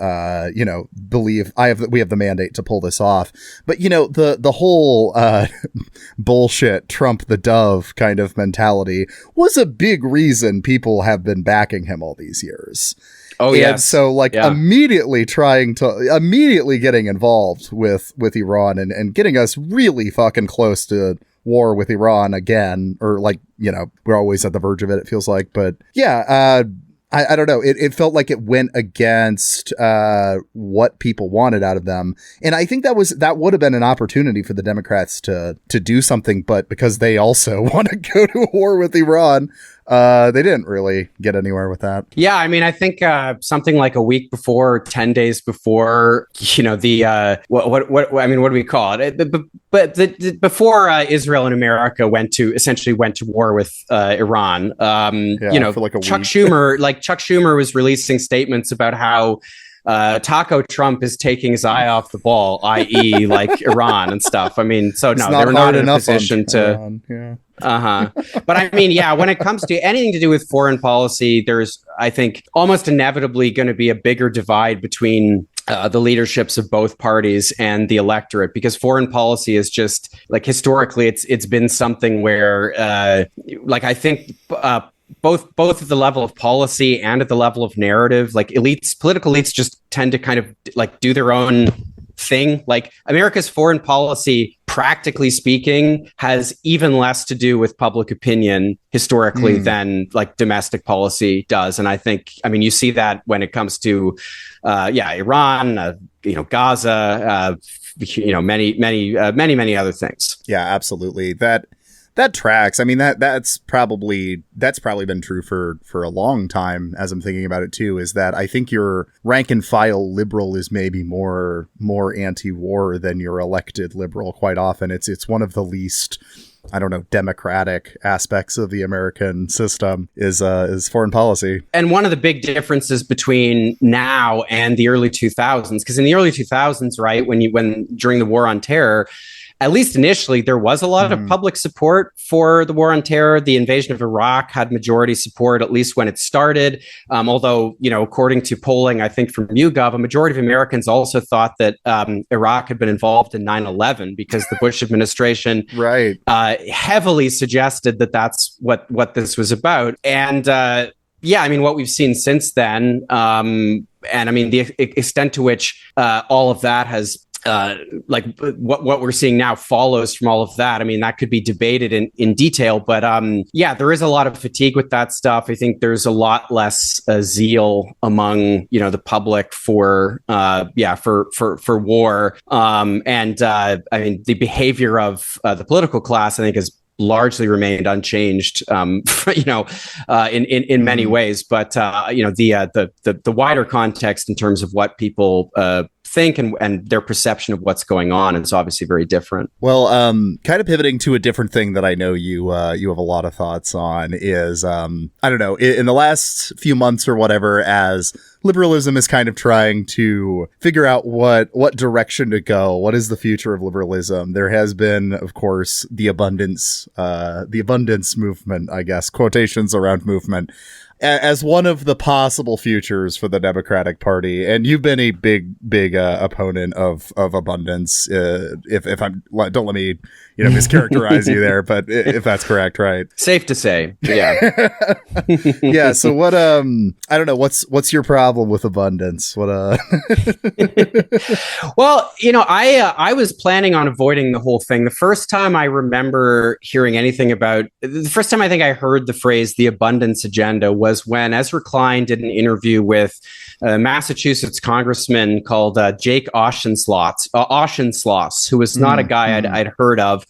S1: believe we have the mandate to pull this off. But, the whole bullshit Trump the dove kind of mentality was a big reason people have been backing him all these years. Oh, yeah. And so immediately getting involved with Iran and getting us really fucking close to war with Iran again, or like, we're always at the verge of it feels like. But yeah, I don't know. It felt like it went against what people wanted out of them. And I think that would have been an opportunity for the Democrats to do something. But because they also want to go to war with Iran, they didn't really get anywhere with that.
S2: Yeah, I mean, I think something like a week before, 10 days before, what do we call it? But before Israel and America went to war with Iran, for like a
S1: Chuck
S2: week. Chuck Schumer was releasing statements about how Taco Trump is taking his eye off the ball, i.e. like Iran and stuff. I mean, so no, they were not in a position to.
S1: Iran, yeah.
S2: But I mean, yeah, when it comes to anything to do with foreign policy, there's, I think, almost inevitably going to be a bigger divide between the leaderships of both parties and the electorate, because foreign policy is just like, historically, it's been something where I think both at the level of policy and at the level of narrative, like political elites just tend to kind of like do their own thing. Like, America's foreign policy, practically speaking, has even less to do with public opinion historically than like domestic policy does. And I think, you see that when it comes to Iran, Gaza, many other things.
S1: Yeah, absolutely. That tracks. I mean, that's probably been true for a long time, as I'm thinking about it too, is that I think your rank and file liberal is maybe more anti-war than your elected liberal. Quite often it's one of the least I don't know, democratic aspects of the American system is foreign policy.
S2: And one of the big differences between now and the early 2000s, because in the early 2000s, right, when during the War on Terror, at least initially, there was a lot of public support for the War on Terror. The invasion of Iraq had majority support, at least when it started. Although, according to polling, I think from YouGov, a majority of Americans also thought that Iraq had been involved in 9/11 because the Bush administration
S1: right.
S2: Heavily suggested that that's what this was about. And what we've seen since then, and I mean, the extent to which all of that has what we're seeing now follows from all of that. I mean, that could be debated in detail, but there is a lot of fatigue with that stuff. I think there's a lot less zeal among the public for war. I mean, the behavior of the political class, I think, has largely remained unchanged, in many ways. But the wider context in terms of what people think and their perception of what's going on is obviously very different.
S1: Well, kind of pivoting to a different thing that I know you have a lot of thoughts on is I don't know, in the last few months or whatever, as liberalism is kind of trying to figure out what direction to go. What is the future of liberalism? There has been, of course, the abundance movement, I guess, quotations around movement, as one of the possible futures for the Democratic Party. And you've been a big opponent of abundance. If I'm, don't let me, mischaracterize you there, but if that's correct, right?
S2: Safe to say. Yeah.
S1: Yeah. So what, I don't know, what's your problem with abundance? What,
S2: Well, I was planning on avoiding the whole thing. The first time I remember hearing anything about, the first time I think I heard the phrase the abundance agenda was when Ezra Klein did an interview with a Massachusetts congressman called Jake Auchincloss, who was not a guy I'd heard of.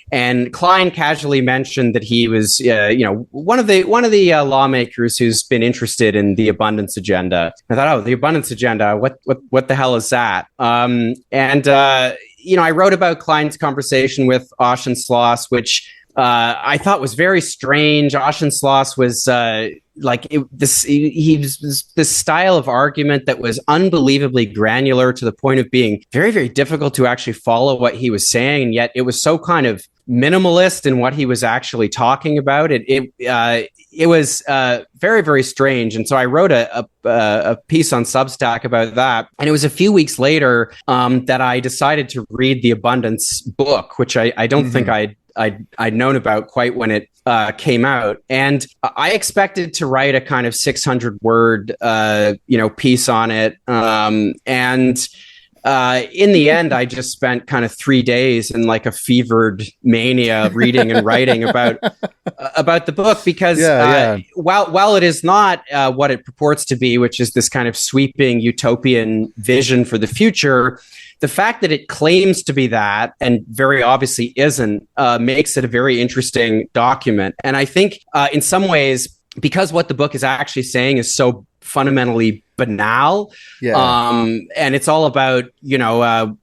S2: And Klein casually mentioned that he was, one of the lawmakers who's been interested in the abundance agenda. I thought, the abundance agenda, what the hell is that? I wrote about Klein's conversation with Auchincloss, which I thought was very strange. Auchincloss was this style of argument that was unbelievably granular to the point of being very, very difficult to actually follow what he was saying, and yet it was so kind of minimalist in what he was actually talking about. It was very, very strange, and so I wrote a piece on Substack about that. And it was a few weeks later that I decided to read the Abundance book, which I don't think I'd known about quite when it came out. And I expected to write a kind of 600 word, piece on it. In the end, I just spent kind of 3 days in like a fevered mania reading and writing about the book, because while it is not what it purports to be, which is this kind of sweeping utopian vision for the future, the fact that it claims to be that and very obviously isn't makes it a very interesting document. And I think in some ways, because what the book is actually saying is so fundamentally banal, and it's all about,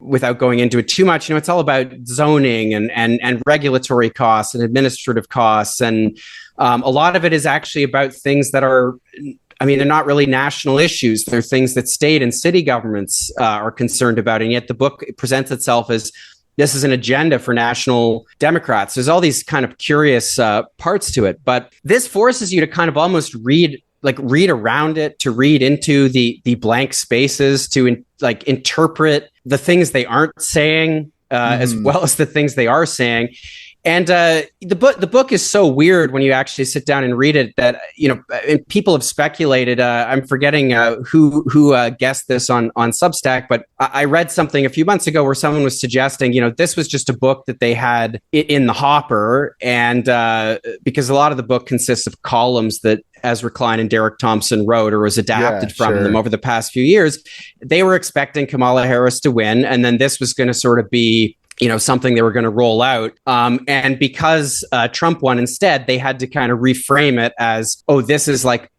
S2: without going into it too much, it's all about zoning and regulatory costs and administrative costs. And a lot of it is actually about things that are, they're not really national issues. They're things that state and city governments are concerned about. And yet the book presents itself as this is an agenda for national Democrats. There's all these kind of curious parts to it. But this forces you to kind of almost read around it, to read into the blank spaces, to interpret the things they aren't saying as well as the things they are saying. And the book is so weird when you actually sit down and read it that, and people have speculated. I'm forgetting who guessed this on Substack, but I read something a few months ago where someone was suggesting, this was just a book that they had in the hopper. And because a lot of the book consists of columns that Ezra Klein and Derek Thompson wrote or was adapted from them over the past few years, they were expecting Kamala Harris to win. And then this was going to sort of be something they were going to roll out. And because Trump won instead, they had to kind of reframe it as,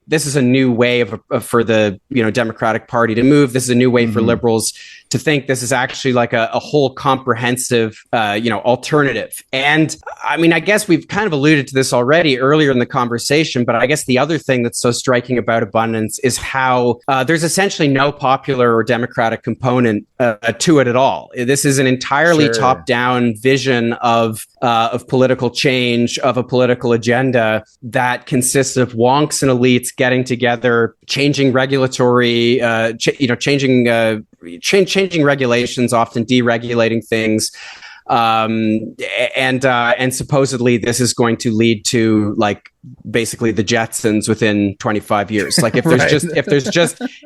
S2: this is a new way for the, Democratic Party to move. This is a new way for liberals to think this is actually like a whole comprehensive, alternative. And I mean, I guess we've kind of alluded to this already earlier in the conversation, but I guess the other thing that's so striking about abundance is how there's essentially no popular or democratic component to it at all. This is an entirely top-down vision of political change, of a political agenda that consists of wonks and elites getting together, changing regulatory, changing regulations, often deregulating things. And supposedly this is going to lead to like basically the Jetsons within 25 years. Like if there's if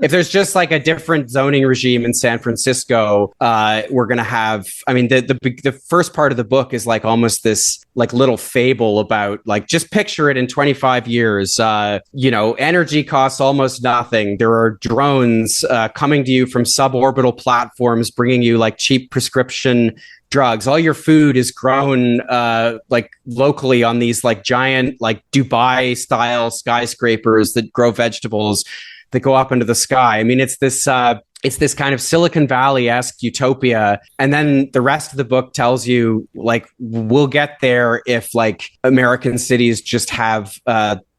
S2: there's just like a different zoning regime in San Francisco, we're going to have, I mean, the first part of the book is like almost this like little fable about like, just picture it in 25 years, energy costs almost nothing. There are drones coming to you from suborbital platforms, bringing you like cheap prescription drugs. All your food is grown like locally on these like giant like Dubai style skyscrapers that grow vegetables that go up into the sky. I mean, it's this kind of Silicon Valley-esque utopia. And then the rest of the book tells you like, we'll get there if like American cities just have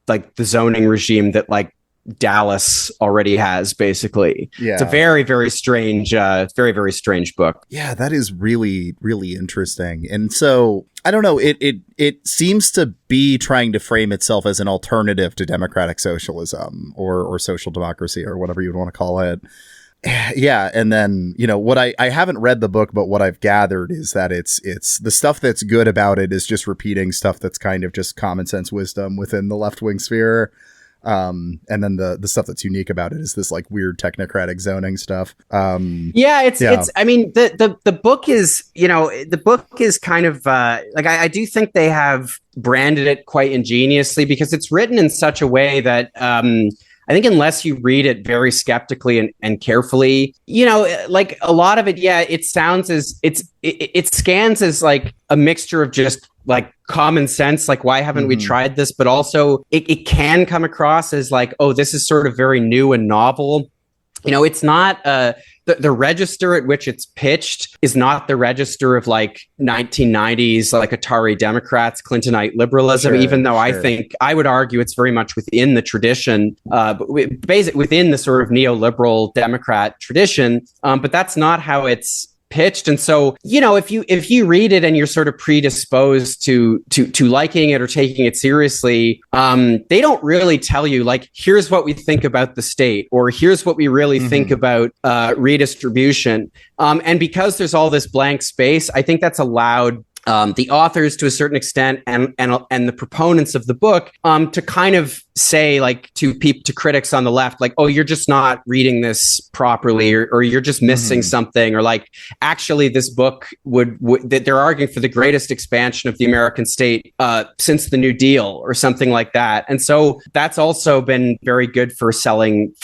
S2: like the zoning regime that like Dallas already has, basically. Yeah. It's a very, very strange, very, very strange book.
S1: Yeah, that is really, really interesting. And so I don't know, it seems to be trying to frame itself as an alternative to democratic socialism or social democracy or whatever you'd want to call it. Yeah. And then, what I haven't read the book, but what I've gathered is that it's the stuff that's good about it is just repeating stuff that's kind of just common sense wisdom within the left wing sphere. And then the stuff that's unique about it is this like weird technocratic zoning stuff.
S2: It's I mean, the book is, the book is kind of like, I do think they have branded it quite ingeniously because it's written in such a way that I think unless you read it very skeptically and carefully, like a lot of it, it sounds as it scans as like a mixture of just like common sense, like why haven't we tried this? But also it can come across as like, oh, this is sort of very new and novel. It's not the register at which it's pitched is not the register of like 1990s, like Atari Democrats, Clintonite liberalism, even though I think I would argue it's very much within the tradition, but basically within the sort of neoliberal Democrat tradition. But that's not how it's pitched. And so, if you read it and you're sort of predisposed to liking it or taking it seriously, they don't really tell you like, here's what we think about the state, or here's what we really think about redistribution. And because there's all this blank space, I think that's allowed the authors to a certain extent and the proponents of the book to kind of say like to critics on the left, like, oh, you're just not reading this properly, or you're just missing something, or like actually this book would that they're arguing for the greatest expansion of the American state since the New Deal or something like that. And so that's also been very good for selling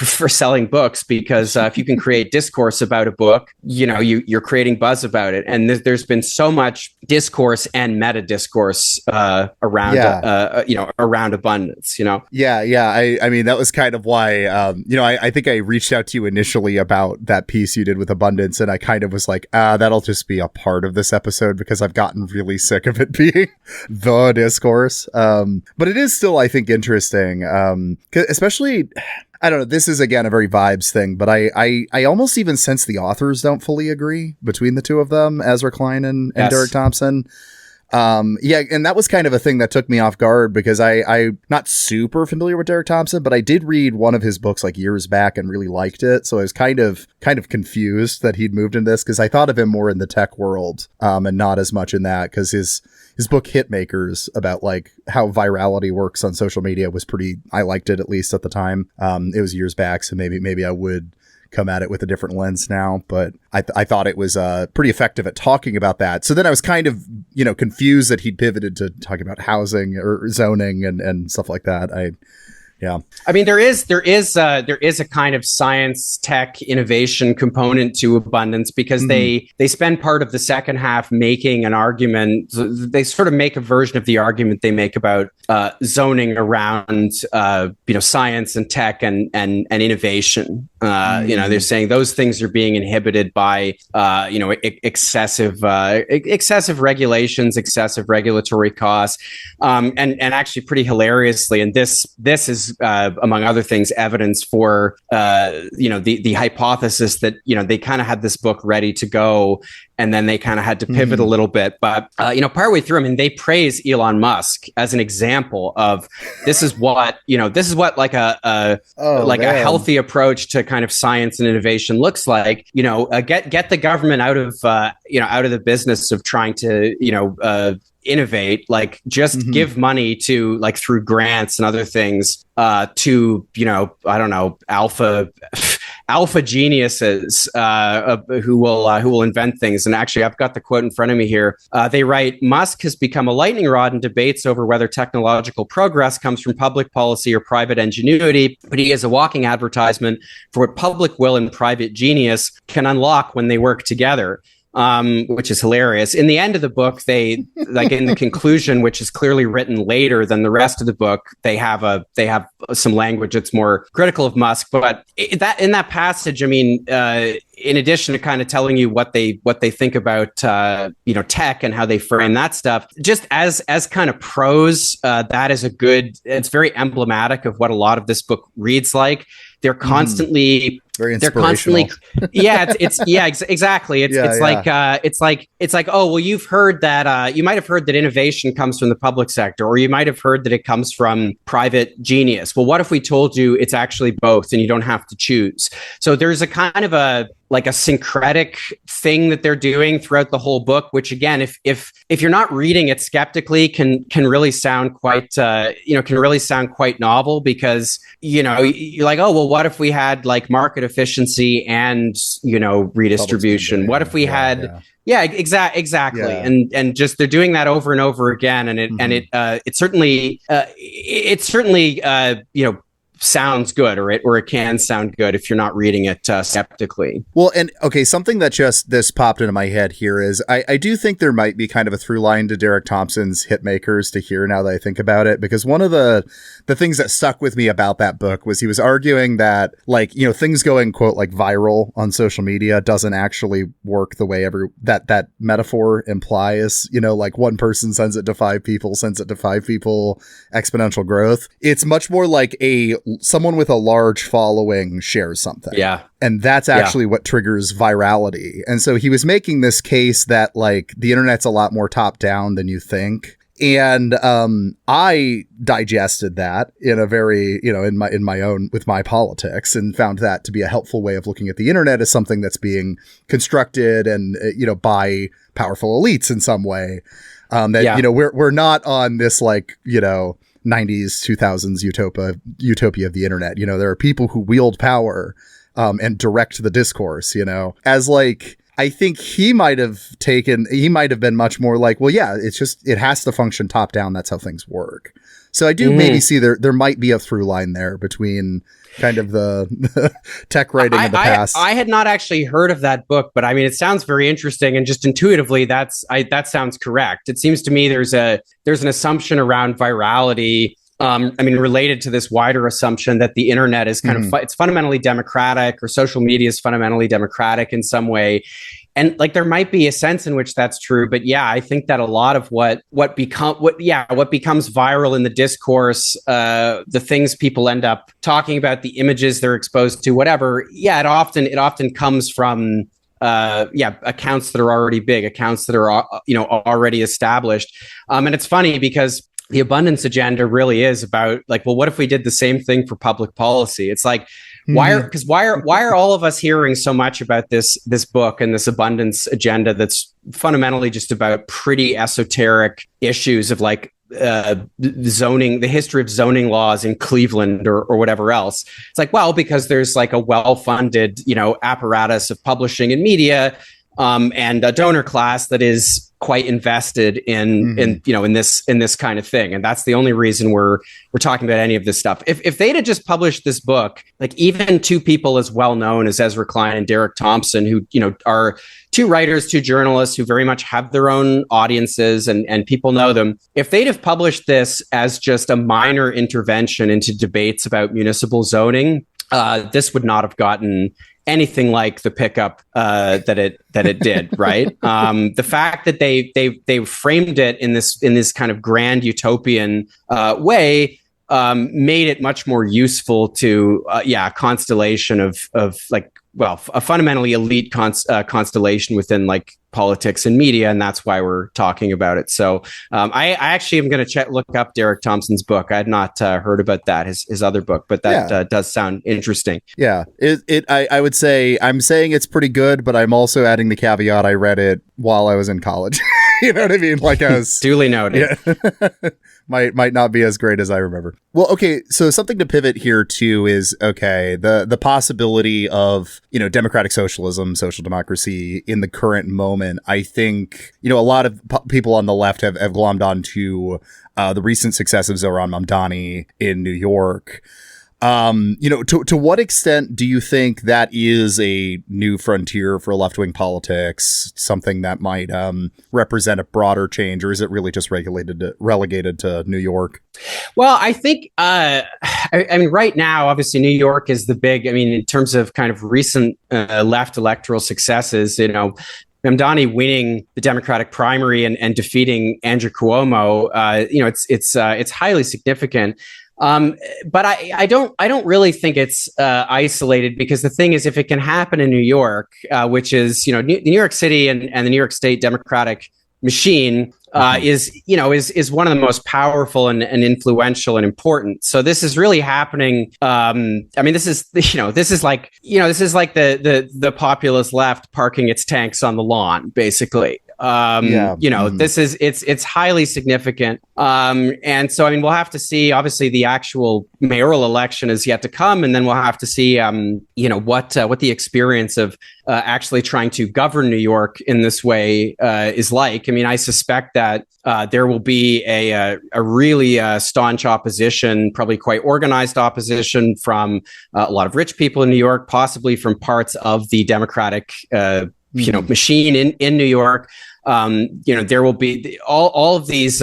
S2: books, because if you can create discourse about a book, you're creating buzz about it. And there's been so much discourse and meta discourse around around abundance.
S1: Yeah. I mean, that was kind of why, I think I reached out to you initially about that piece you did with abundance, and I kind of was like, that'll just be a part of this episode because I've gotten really sick of it being the discourse. But it is still, I think, interesting, especially, I don't know, this is, again, a very vibes thing, but I almost even sense the authors don't fully agree between the two of them, Ezra Klein and Derek Thompson. And that was kind of a thing that took me off guard, because I'm not super familiar with Derek Thompson, but I did read one of his books like years back and really liked it. So I was kind of confused that he'd moved into this, because I thought of him more in the tech world, and not as much in that, because his book Hitmakers, about like how virality works on social media, was I liked it, at least at the time. It was years back, so maybe I would come at it with a different lens now, but I thought it was pretty effective at talking about that. So then I was kind of, confused that he'd pivoted to talking about housing or zoning and stuff like that. Yeah.
S2: I mean, there is a kind of science, tech, innovation component to abundance, because they spend part of the second half making an argument. They sort of make a version of the argument they make about zoning around science and tech and innovation. They're saying those things are being inhibited by excessive regulations, excessive regulatory costs, and actually pretty hilariously, and this is among other things, evidence for the hypothesis that they kind of had this book ready to go, and then they kind of had to pivot a little bit. But partway through, I mean, they praise Elon Musk as an example of this is what like a healthy approach to kind of science and innovation looks like. Get the government out of the business of trying to innovate, like just give money to, like, through grants and other things to I don't know, alpha geniuses who will invent things. And actually, I've got the quote in front of me here. They write, Musk has become a lightning rod in debates over whether technological progress comes from public policy or private ingenuity, but he is a walking advertisement for what public will and private genius can unlock when they work together. Which is hilarious. In the end of the book, they, like, in the conclusion, which is clearly written later than the rest of the book, they have some language that's more critical of Musk. But in that passage, I mean, in addition to kind of telling you what they think about tech and how they frame that stuff, just as kind of prose, that is it's very emblematic of what a lot of this book reads like. They're constantly
S1: very inspirational.
S2: Exactly. It's like, oh, well, you've heard that, you might have heard that innovation comes from the public sector, or you might have heard that it comes from private genius. Well, what if we told you it's actually both and you don't have to choose? So there's a kind of a syncretic thing that they're doing throughout the whole book, which, again, if you're not reading it skeptically, can really sound quite novel, because you're like, oh, well, what if we had, like, market efficiency and redistribution? What if we had exactly. Yeah. And just they're doing that over and over again, and it certainly sounds good, or it can sound good if you're not reading it skeptically.
S1: Well, and okay, something that this popped into my head here is I do think there might be kind of a through line to Derek Thompson's Hitmakers to here, now that I think about it, because one of the things that stuck with me about that book was he was arguing that, like, things going, quote, like, viral on social media doesn't actually work the way that metaphor implies. Like, one person sends it to 5 people, exponential growth. It's much more like someone with a large following shares something. Yeah. And that's actually what triggers virality. And so he was making this case that, like, the internet's a lot more top down than you think. And I digested that in a very, in my own, with my politics, and found that to be a helpful way of looking at the internet as something that's being constructed and, by powerful elites in some way. We're not on this, like, 90s, 2000s utopia of the internet. There are people who wield power and direct the discourse, as, like, I think he might have been much more like, well, yeah, it has to function top down. That's how things work. So I do maybe see there might be a through line there between kind of the tech writing of the past.
S2: I had not actually heard of that book, but I mean, it sounds very interesting, and just intuitively, that sounds correct. It seems to me there's an assumption around virality. Related to this wider assumption that the internet is kind of it's fundamentally democratic, or social media is fundamentally democratic in some way. And, like, there might be a sense in which that's true, but yeah, I think that a lot of what becomes viral in the discourse, the things people end up talking about, the images they're exposed to, whatever. Yeah, it often comes from accounts that are already big, accounts that are already established. And it's funny because the abundance agenda really is about, like, well, what if we did the same thing for public policy? It's like, why are all of us hearing so much about this book and this abundance agenda that's fundamentally just about pretty esoteric issues of, like, zoning, the history of zoning laws in Cleveland or whatever else? It's like, well, because there's, like, a well-funded, apparatus of publishing and media, and a donor class that is quite invested in this kind of thing, and that's the only reason we're talking about any of this stuff. If they'd have just published this book, like even two people as well known as Ezra Klein and Derek Thompson, who are two writers, two journalists who very much have their own audiences and people know them. If they'd have published this as just a minor intervention into debates about municipal zoning, this would not have gotten anything like the pickup that it did, right? The fact that they framed it in this kind of grand utopian way made it much more useful to a constellation of like, well, a fundamentally elite constellation within like politics and media, and that's why we're talking about it. So I actually am going to look up Derek Thompson's book. I had not heard about that, his other book, but that does sound interesting.
S1: Yeah, I would say I'm saying it's pretty good, but I'm also adding the caveat I read it while I was in college. You know what I mean? Like I was
S2: duly noted.
S1: Yeah. might not be as great as I remember. Well, okay, so something to pivot here too is the possibility of democratic socialism, social democracy in the current moment. I think a lot of people on the left have glommed onto the recent success of Zohran Mamdani in New York. To what extent do you think that is a new frontier for left-wing politics, something that might represent a broader change, or is it really just relegated to New York?
S2: Well, I think, I mean, right now, obviously, New York is the big, in terms of kind of recent left electoral successes, Mamdani winning the Democratic primary and defeating Andrew Cuomo, it's highly significant. But I don't really think it's isolated, because the thing is, if it can happen in New York, which is New York City and the New York State Democratic machine is one of the most powerful and influential and important. So this is really happening. This is like the populist left parking its tanks on the lawn, basically. This is it's highly significant. And so we'll have to see. Obviously, the actual mayoral election is yet to come, and then we'll have to see what the experience of actually trying to govern New York in this way is like. I suspect that there will be a really staunch opposition, probably quite organized opposition from a lot of rich people in New York, possibly from parts of the Democratic machine in New York. There will be all of these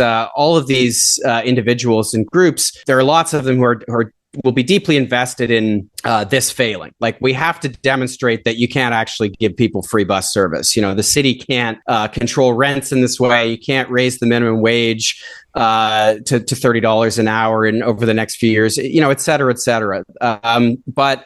S2: individuals and groups. There are lots of them who will be deeply invested in this failing. Like, we have to demonstrate that you can't actually give people free bus service. The city can't control rents in this way. You can't raise the minimum wage to $30 an hour over the next few years, et cetera, et cetera. But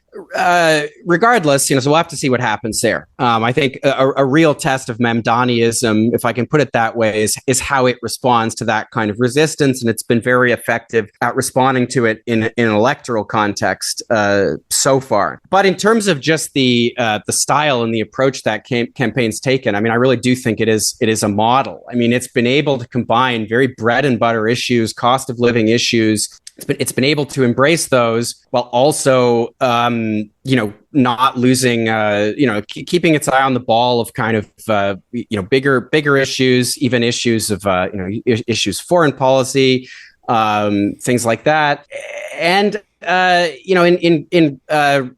S2: regardless, so we'll have to see what happens there. I think a real test of Mamdaniism, if I can put it that way, is how it responds to that kind of resistance, and it's been very effective at responding to it in an electoral context so far. But in terms of just the style and the approach that campaign's taken, I really do think it is a model. It's been able to combine very bread and butter issues, cost of living issues. It's been able to embrace those while also, not losing, keeping its eye on the ball of kind of, bigger issues, even issues of, issues foreign policy, things like that. And, in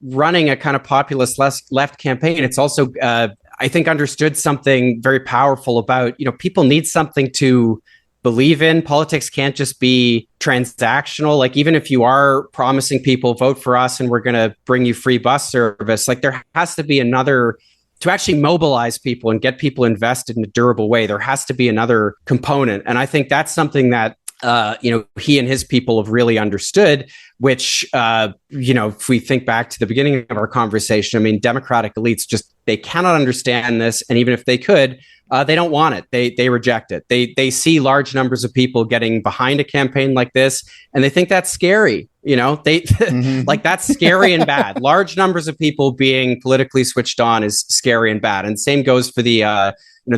S2: running a kind of populist left campaign, it's also, I think, understood something very powerful about, people need something to believe in. Politics can't just be transactional. Like, even if you are promising people, vote for us and we're going to bring you free bus service, like, there has to be another, to actually mobilize people and get people invested in a durable way, there has to be another component. And I think that's something that he and his people have really understood, which, if we think back to the beginning of our conversation, Democratic elites they cannot understand this. And even if they could, they don't want it. They reject it. They see large numbers of people getting behind a campaign like this, and they think that's scary. Like, that's scary and bad. Large numbers of people being politically switched on is scary and bad. And same goes for the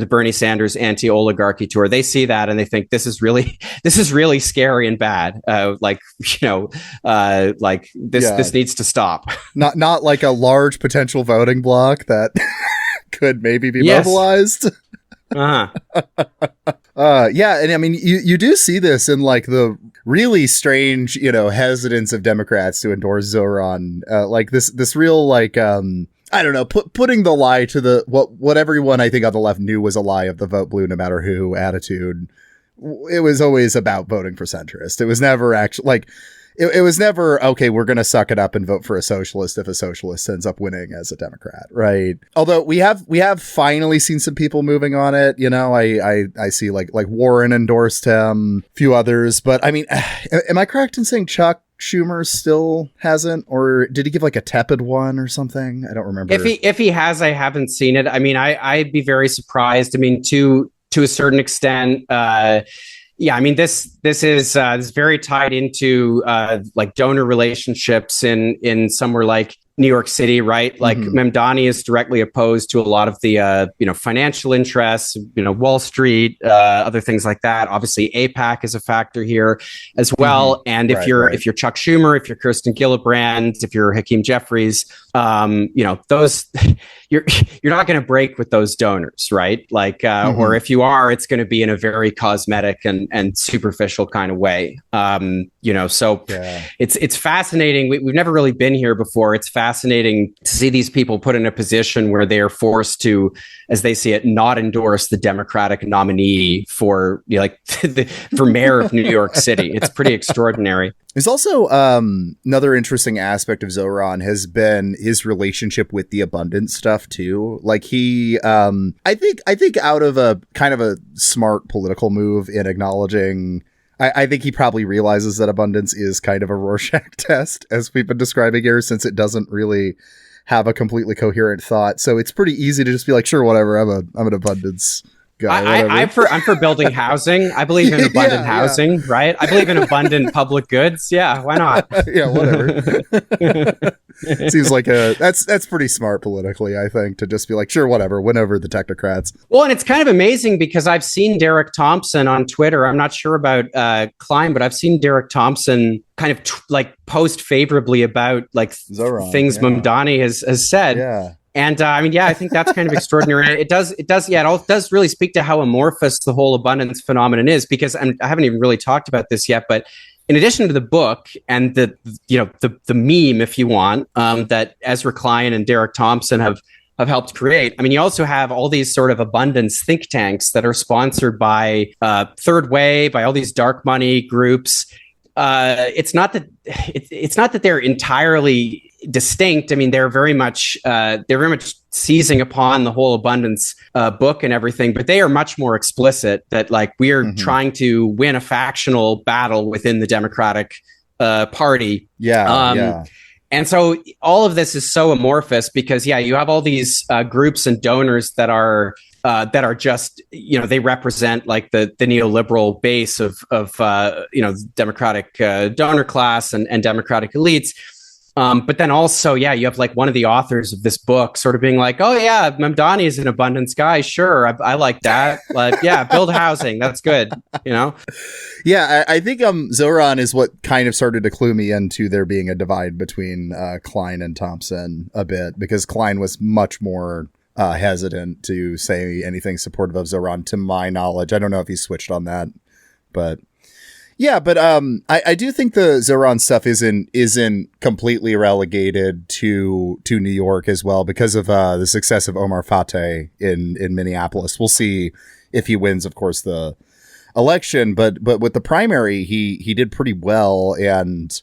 S2: Bernie Sanders anti-oligarchy tour. They see that and they think this is really scary and bad. This needs to stop.
S1: Not like a large potential voting bloc that could maybe be mobilized.
S2: Uh-huh.
S1: Yeah, and I mean, you do see this in like the really strange, hesitance of Democrats to endorse Zoran. Like this real like I don't know, putting the lie to the what everyone I think on the left knew was a lie of the vote blue no matter who attitude. It was always about voting for centrist. It was never actually like. It was never, okay, we're going to suck it up and vote for a socialist if a socialist ends up winning as a Democrat, right? Although we have finally seen some people moving on it. I see like Warren endorsed him, a few others. But I mean, am I correct in saying Chuck Schumer still hasn't? Or did he give like a tepid one or something? I don't remember.
S2: If he has, I haven't seen it. I mean, I'd be very surprised. I mean, to a certain extent, yeah, I mean, this is very tied into like donor relationships in somewhere like New York City, right? Like Mamdani is directly opposed to a lot of the financial interests, Wall Street, other things like that. Obviously, AIPAC is a factor here as well. And if you're Chuck Schumer, if you're Kirsten Gillibrand, if you're Hakeem Jeffries, those you're not going to break with those donors, right? Like, or if you are, it's going to be in a very cosmetic and superficial kind of way. So it's fascinating. We've never really been here before. It's fascinating to see these people put in a position where they are forced to, as they see it, not endorse the Democratic nominee for for mayor of New York City. It's pretty extraordinary.
S1: There's also another interesting aspect of Zoran has been his relationship with the abundance stuff too. Like he, I think out of a kind of a smart political move in acknowledging, I think he probably realizes that abundance is kind of a Rorschach test, as we've been describing here, since it doesn't really have a completely coherent thought. So it's pretty easy to just be like, sure, whatever, I'm an abundance guy.
S2: I'm for building housing. I believe in abundant housing, right? I believe in abundant public goods. Yeah, why not?
S1: Yeah, whatever. Seems like that's pretty smart politically, I think, to just be like, sure, whatever, win over the technocrats.
S2: Well, and it's kind of amazing because I've seen Derek Thompson on Twitter. I'm not sure about Klein, but I've seen Derek Thompson kind of post favorably about Zoran, things Mamdani has said.
S1: Yeah.
S2: And I think that's kind of extraordinary. It does really speak to how amorphous the whole abundance phenomenon is, because I haven't even really talked about this yet, but in addition to the book and the meme, if you want, that Ezra Klein and Derek Thompson have helped create. I mean, you also have all these sort of abundance think tanks that are sponsored by Third Way, by all these dark money groups. It's not that they're entirely distinct. I mean, they're very much seizing upon the whole abundance book and everything, but they are much more explicit that we are trying to win a factional battle within the Democratic Party.
S1: Yeah.
S2: And so all of this is so amorphous because you have all these groups and donors that are just, they represent the neoliberal base of Democratic donor class and Democratic elites. But then also, you have one of the authors of this book sort of being like, oh yeah, Mamdani is an abundance guy. Sure. I like that. Build housing. That's good.
S1: Yeah. I think Zoran is what kind of started to clue me into there being a divide between Klein and Thompson a bit, because Klein was much more hesitant to say anything supportive of Zoran, to my knowledge. I don't know if he switched on that, but yeah, but I do think the Zoran stuff isn't completely relegated to New York as well, because of the success of Omar Fateh in Minneapolis. We'll see if he wins, of course, the election, but with the primary, he did pretty well, and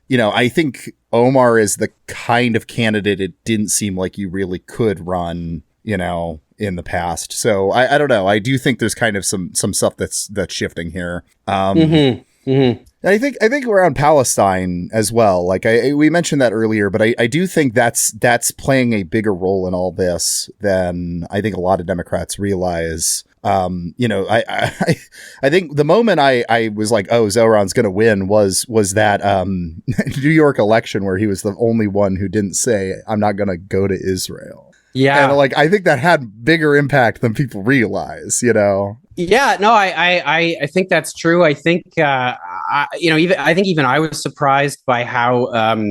S1: I think Omar is the kind of candidate it didn't seem like you really could run, in the past. So I don't know. I do think there's kind of some stuff that's shifting here. I think around Palestine as well. We mentioned that earlier, but I do think that's playing a bigger role in all this than I think a lot of Democrats realize. I think the moment I was like, oh, Zoran's going to win was that New York election where he was the only one who didn't say, I'm not going to go to Israel.
S2: Yeah.
S1: And I think that had bigger impact than people realize,
S2: Yeah, no, I think that's true. I think even I was surprised by how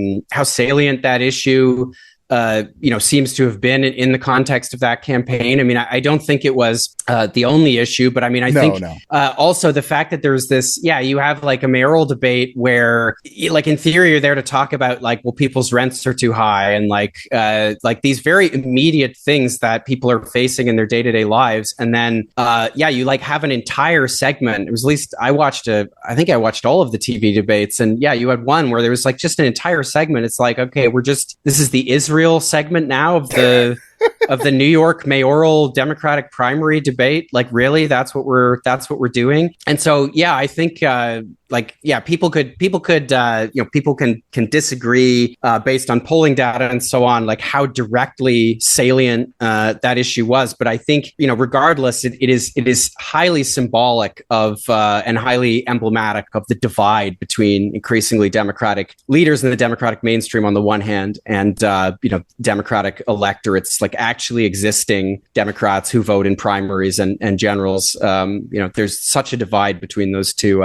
S2: salient that issue seems to have been in the context of that campaign. I mean, I don't think it was the only issue, but I mean, I think also the fact that there's this, you have like a mayoral debate where, like, in theory, you're there to talk about like, well, people's rents are too high, and like these very immediate things that people are facing in their day-to-day lives, and then you like have an entire segment. It was, at least I think I watched all of the TV debates, and you had one where there was like just an entire segment. It's like, okay, this is the Israel segment now of the of the New York mayoral Democratic primary debate. Like, really, that's what we're doing. And so, I think people can disagree based on polling data and so on, like how directly salient that issue was. But I think, regardless, it is highly symbolic of and highly emblematic of the divide between increasingly Democratic leaders in the Democratic mainstream on the one hand, and Democratic electorates, like actually existing Democrats who vote in primaries and generals. There's such a divide between those two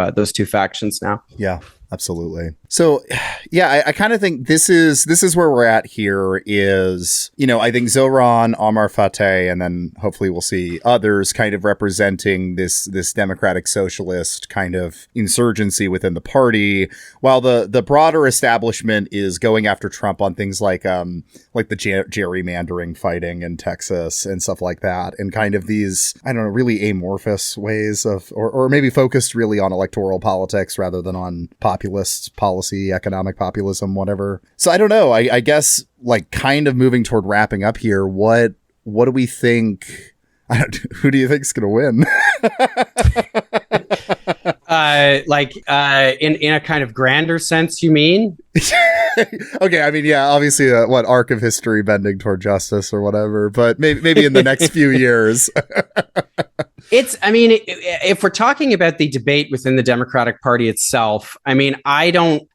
S2: factions now.
S1: Yeah, absolutely. So, I kind of think this is where we're at here is, I think Zoran, Amar Fateh, and then hopefully we'll see others kind of representing this democratic socialist kind of insurgency within the party, while the broader establishment is going after Trump on things like the gerrymandering fighting in Texas and stuff like that, and kind of these, I don't know, really amorphous ways of, or maybe focused really on electoral politics rather than on populist policy, economic populism, whatever. So I don't know. I guess, like, kind of moving toward wrapping up here, what do we think? Who do you think is going to win? In a kind of grander sense, you mean? Okay, I mean, obviously, arc of history bending toward justice or whatever, but maybe in the next few years.
S2: If we're talking about the debate within the Democratic Party itself, I mean, I don't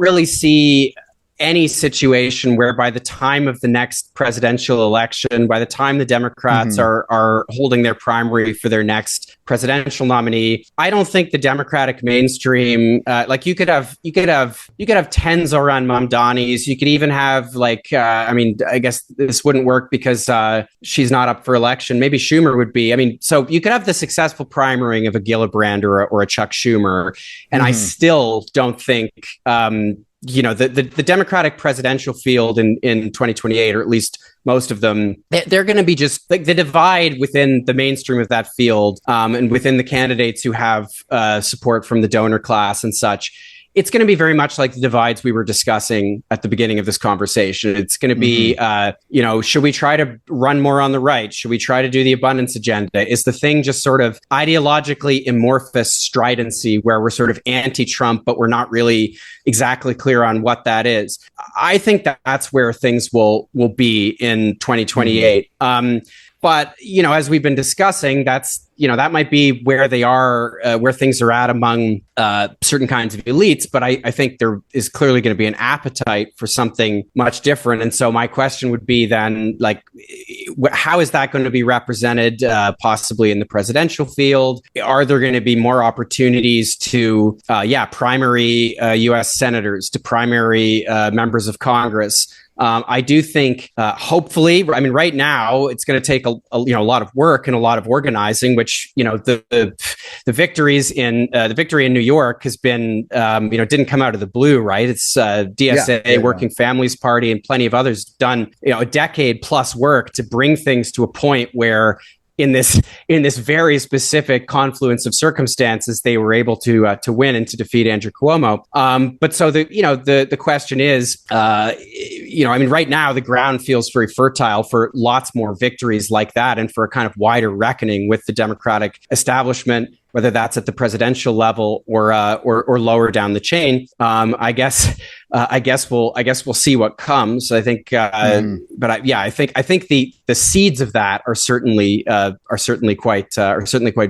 S2: really see any situation where by the time of the next presidential election, by the time the Democrats are holding their primary for their next presidential nominee, I don't think the Democratic mainstream, you could have 10 Zoran Mamdanis. You could even have I guess this wouldn't work because she's not up for election. Maybe Schumer would be. I mean, so you could have the successful primarying of a Gillibrand or a Chuck Schumer, and I still don't think the Democratic presidential field in 2028, or at least most of them, they're going to be just like the divide within the mainstream of that field, and within the candidates who have support from the donor class and such. It's going to be very much like the divides we were discussing at the beginning of this conversation. It's going to be, should we try to run more on the right? Should we try to do the abundance agenda? Is the thing just sort of ideologically amorphous stridency where we're sort of anti-Trump, but we're not really exactly clear on what that is? I think that's where things will be in 2028. But, as we've been discussing, that might be where they are, where things are at among certain kinds of elites. But I think there is clearly going to be an appetite for something much different. And so my question would be then, how is that going to be represented possibly in the presidential field? Are there going to be more opportunities to, primary U.S. senators, to primary members of Congress? I do think, hopefully, I mean, right now it's going to take a lot of work and a lot of organizing, which, the victories in the victory in New York has been, didn't come out of the blue, right? It's DSA, Working Families Party, and plenty of others done, a decade plus work to bring things to a point where in this very specific confluence of circumstances, they were able to win and to defeat Andrew Cuomo. But so the question is, right now the ground feels very fertile for lots more victories like that, and for a kind of wider reckoning with the Democratic establishment, whether that's at the presidential level or lower down the chain. I guess we'll see what comes. I think, but I think the seeds of that are certainly quite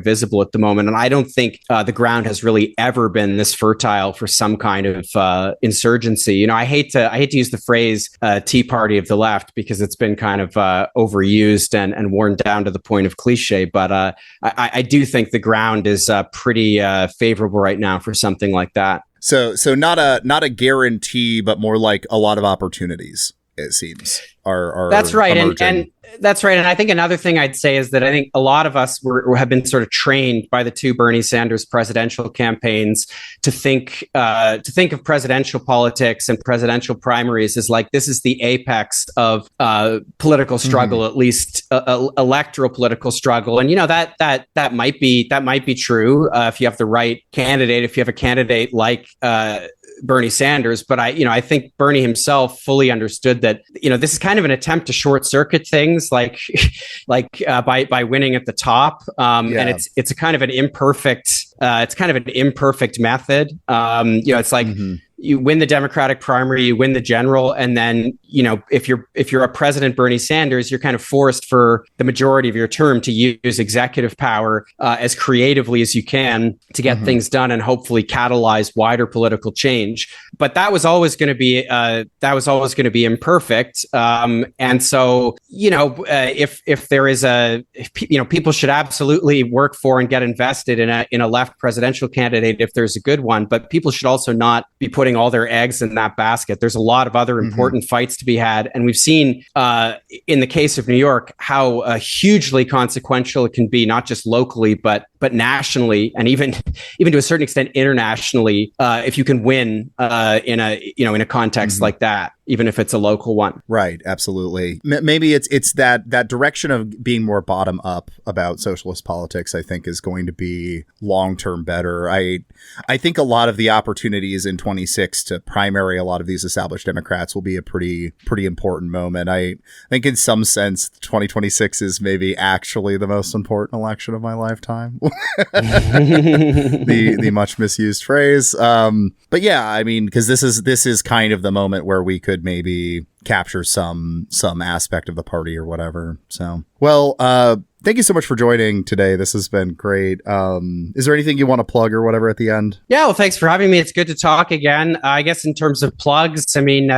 S2: visible at the moment. And I don't think the ground has really ever been this fertile for some kind of insurgency. I hate to use the phrase Tea Party of the left, because it's been kind of overused and worn down to the point of cliche. But I do think the ground is pretty favorable right now for something like that.
S1: So not a guarantee, but more like a lot of opportunities, it seems, are
S2: that's right.
S1: emerging.
S2: And that's right. And I think another thing I'd say is that I think a lot of us have been sort of trained by the two Bernie Sanders presidential campaigns to think of presidential politics and presidential primaries as like this is the apex of political struggle, at least electoral political struggle. And that might be true if you have the right candidate, if you have a candidate like Bernie Sanders, but I think Bernie himself fully understood that this is kind of an attempt to short circuit things, by winning at the top, and it's a kind of an imperfect method. It's like. You win the Democratic primary, you win the general, and then if you're a President Bernie Sanders, you're kind of forced for the majority of your term to use executive power as creatively as you can to get things done and hopefully catalyze wider political change. But that was always going to be imperfect, and so if there is people should absolutely work for and get invested in a left presidential candidate if there's a good one, but people should also not be putting all their eggs in that basket. There's a lot of other important fights to be had. And we've seen in the case of New York, how hugely consequential it can be, not just locally, but nationally, and even to a certain extent internationally, if you can win in a context like that, even if it's a local one.
S1: Right. Absolutely. Maybe it's that direction of being more bottom up about socialist politics, I think, is going to be long-term better. I think a lot of the opportunities in 26 to primary a lot of these established Democrats will be a pretty important moment. I think in some sense, 2026 is maybe actually the most important election of my lifetime. the much misused phrase. But yeah, I mean, because this is kind of the moment where we could maybe capture some aspect of the party or whatever. So, well, thank you so much for joining today. This has been great. Is there anything you want to plug or whatever at the end? Yeah,
S2: well, thanks for having me. It's good to talk again. I guess in terms of plugs, I mean,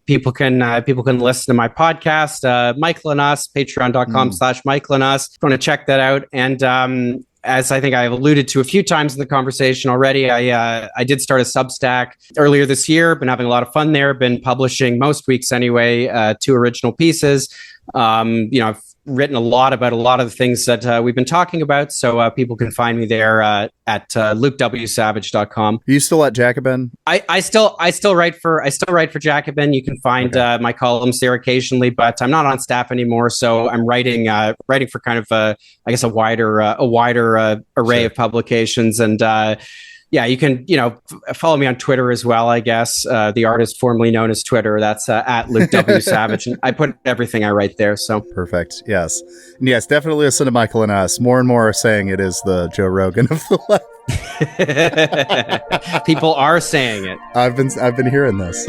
S2: people can listen to my podcast, Michael and Us, patreon.com/Michael and Us. If you want to check that out. And as I think I've alluded to a few times in the conversation already, I did start a Substack earlier this year. Been having a lot of fun there. Been publishing most weeks anyway, 2 original pieces. I've written a lot about a lot of the things that we've been talking about. So people can find me there at lukewsavage.com.
S1: Are you still at Jacobin?
S2: I still write for Jacobin. You can find my columns there occasionally, but I'm not on staff anymore. So I'm writing for kind of a wider array of publications. And you can, follow me on Twitter as well, I guess. The artist formerly known as Twitter. That's at Luke W. Savage. And I put everything I write there. So perfect. Yes. And yes, definitely listen to Michael and Us. More and more are saying it is the Joe Rogan of the left. People are saying it. I've been hearing this.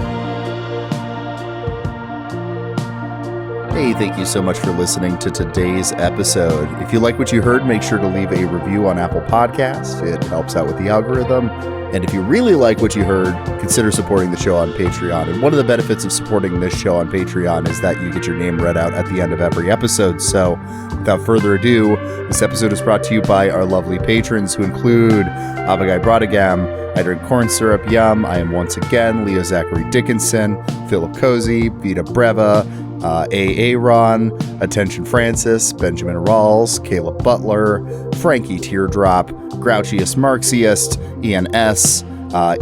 S2: Hey, thank you so much for listening to today's episode. If you like what you heard, make sure to leave a review on Apple Podcasts. It helps out with the algorithm. And if you really like what you heard, consider supporting the show on Patreon. And one of the benefits of supporting this show on Patreon is that you get your name read out at the end of every episode. So without further ado, this episode is brought to you by our lovely patrons who include Abagai Brodagam, I Drink Corn Syrup, Yum, I Am Once Again, Leo Zachary Dickinson, Philip Cozy, Vita Breva, A.A. Ron, Attention Francis, Benjamin Rawls, Caleb Butler, Frankie Teardrop, Grouchiest Marxiest, Ian S.,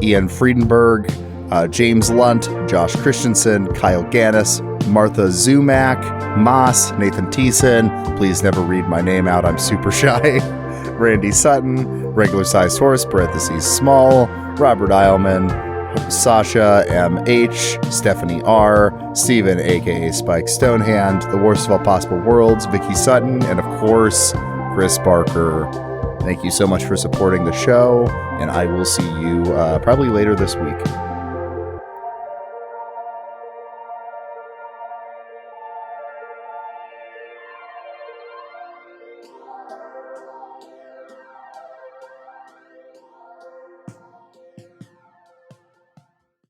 S2: Ian Friedenberg, James Lunt, Josh Christensen, Kyle Gannis, Martha Zumack, Moss, Nathan Thiessen, please never read my name out, I'm super shy, Randy Sutton, Regular Sized Horse, parentheses small, Robert Eilman, Sasha M.H., Stephanie R., Steven, a.k.a. Spike Stonehand, The Worst of All Possible Worlds, Vicky Sutton, and of course, Chris Barker. Thank you so much for supporting the show, and I will see you probably later this week.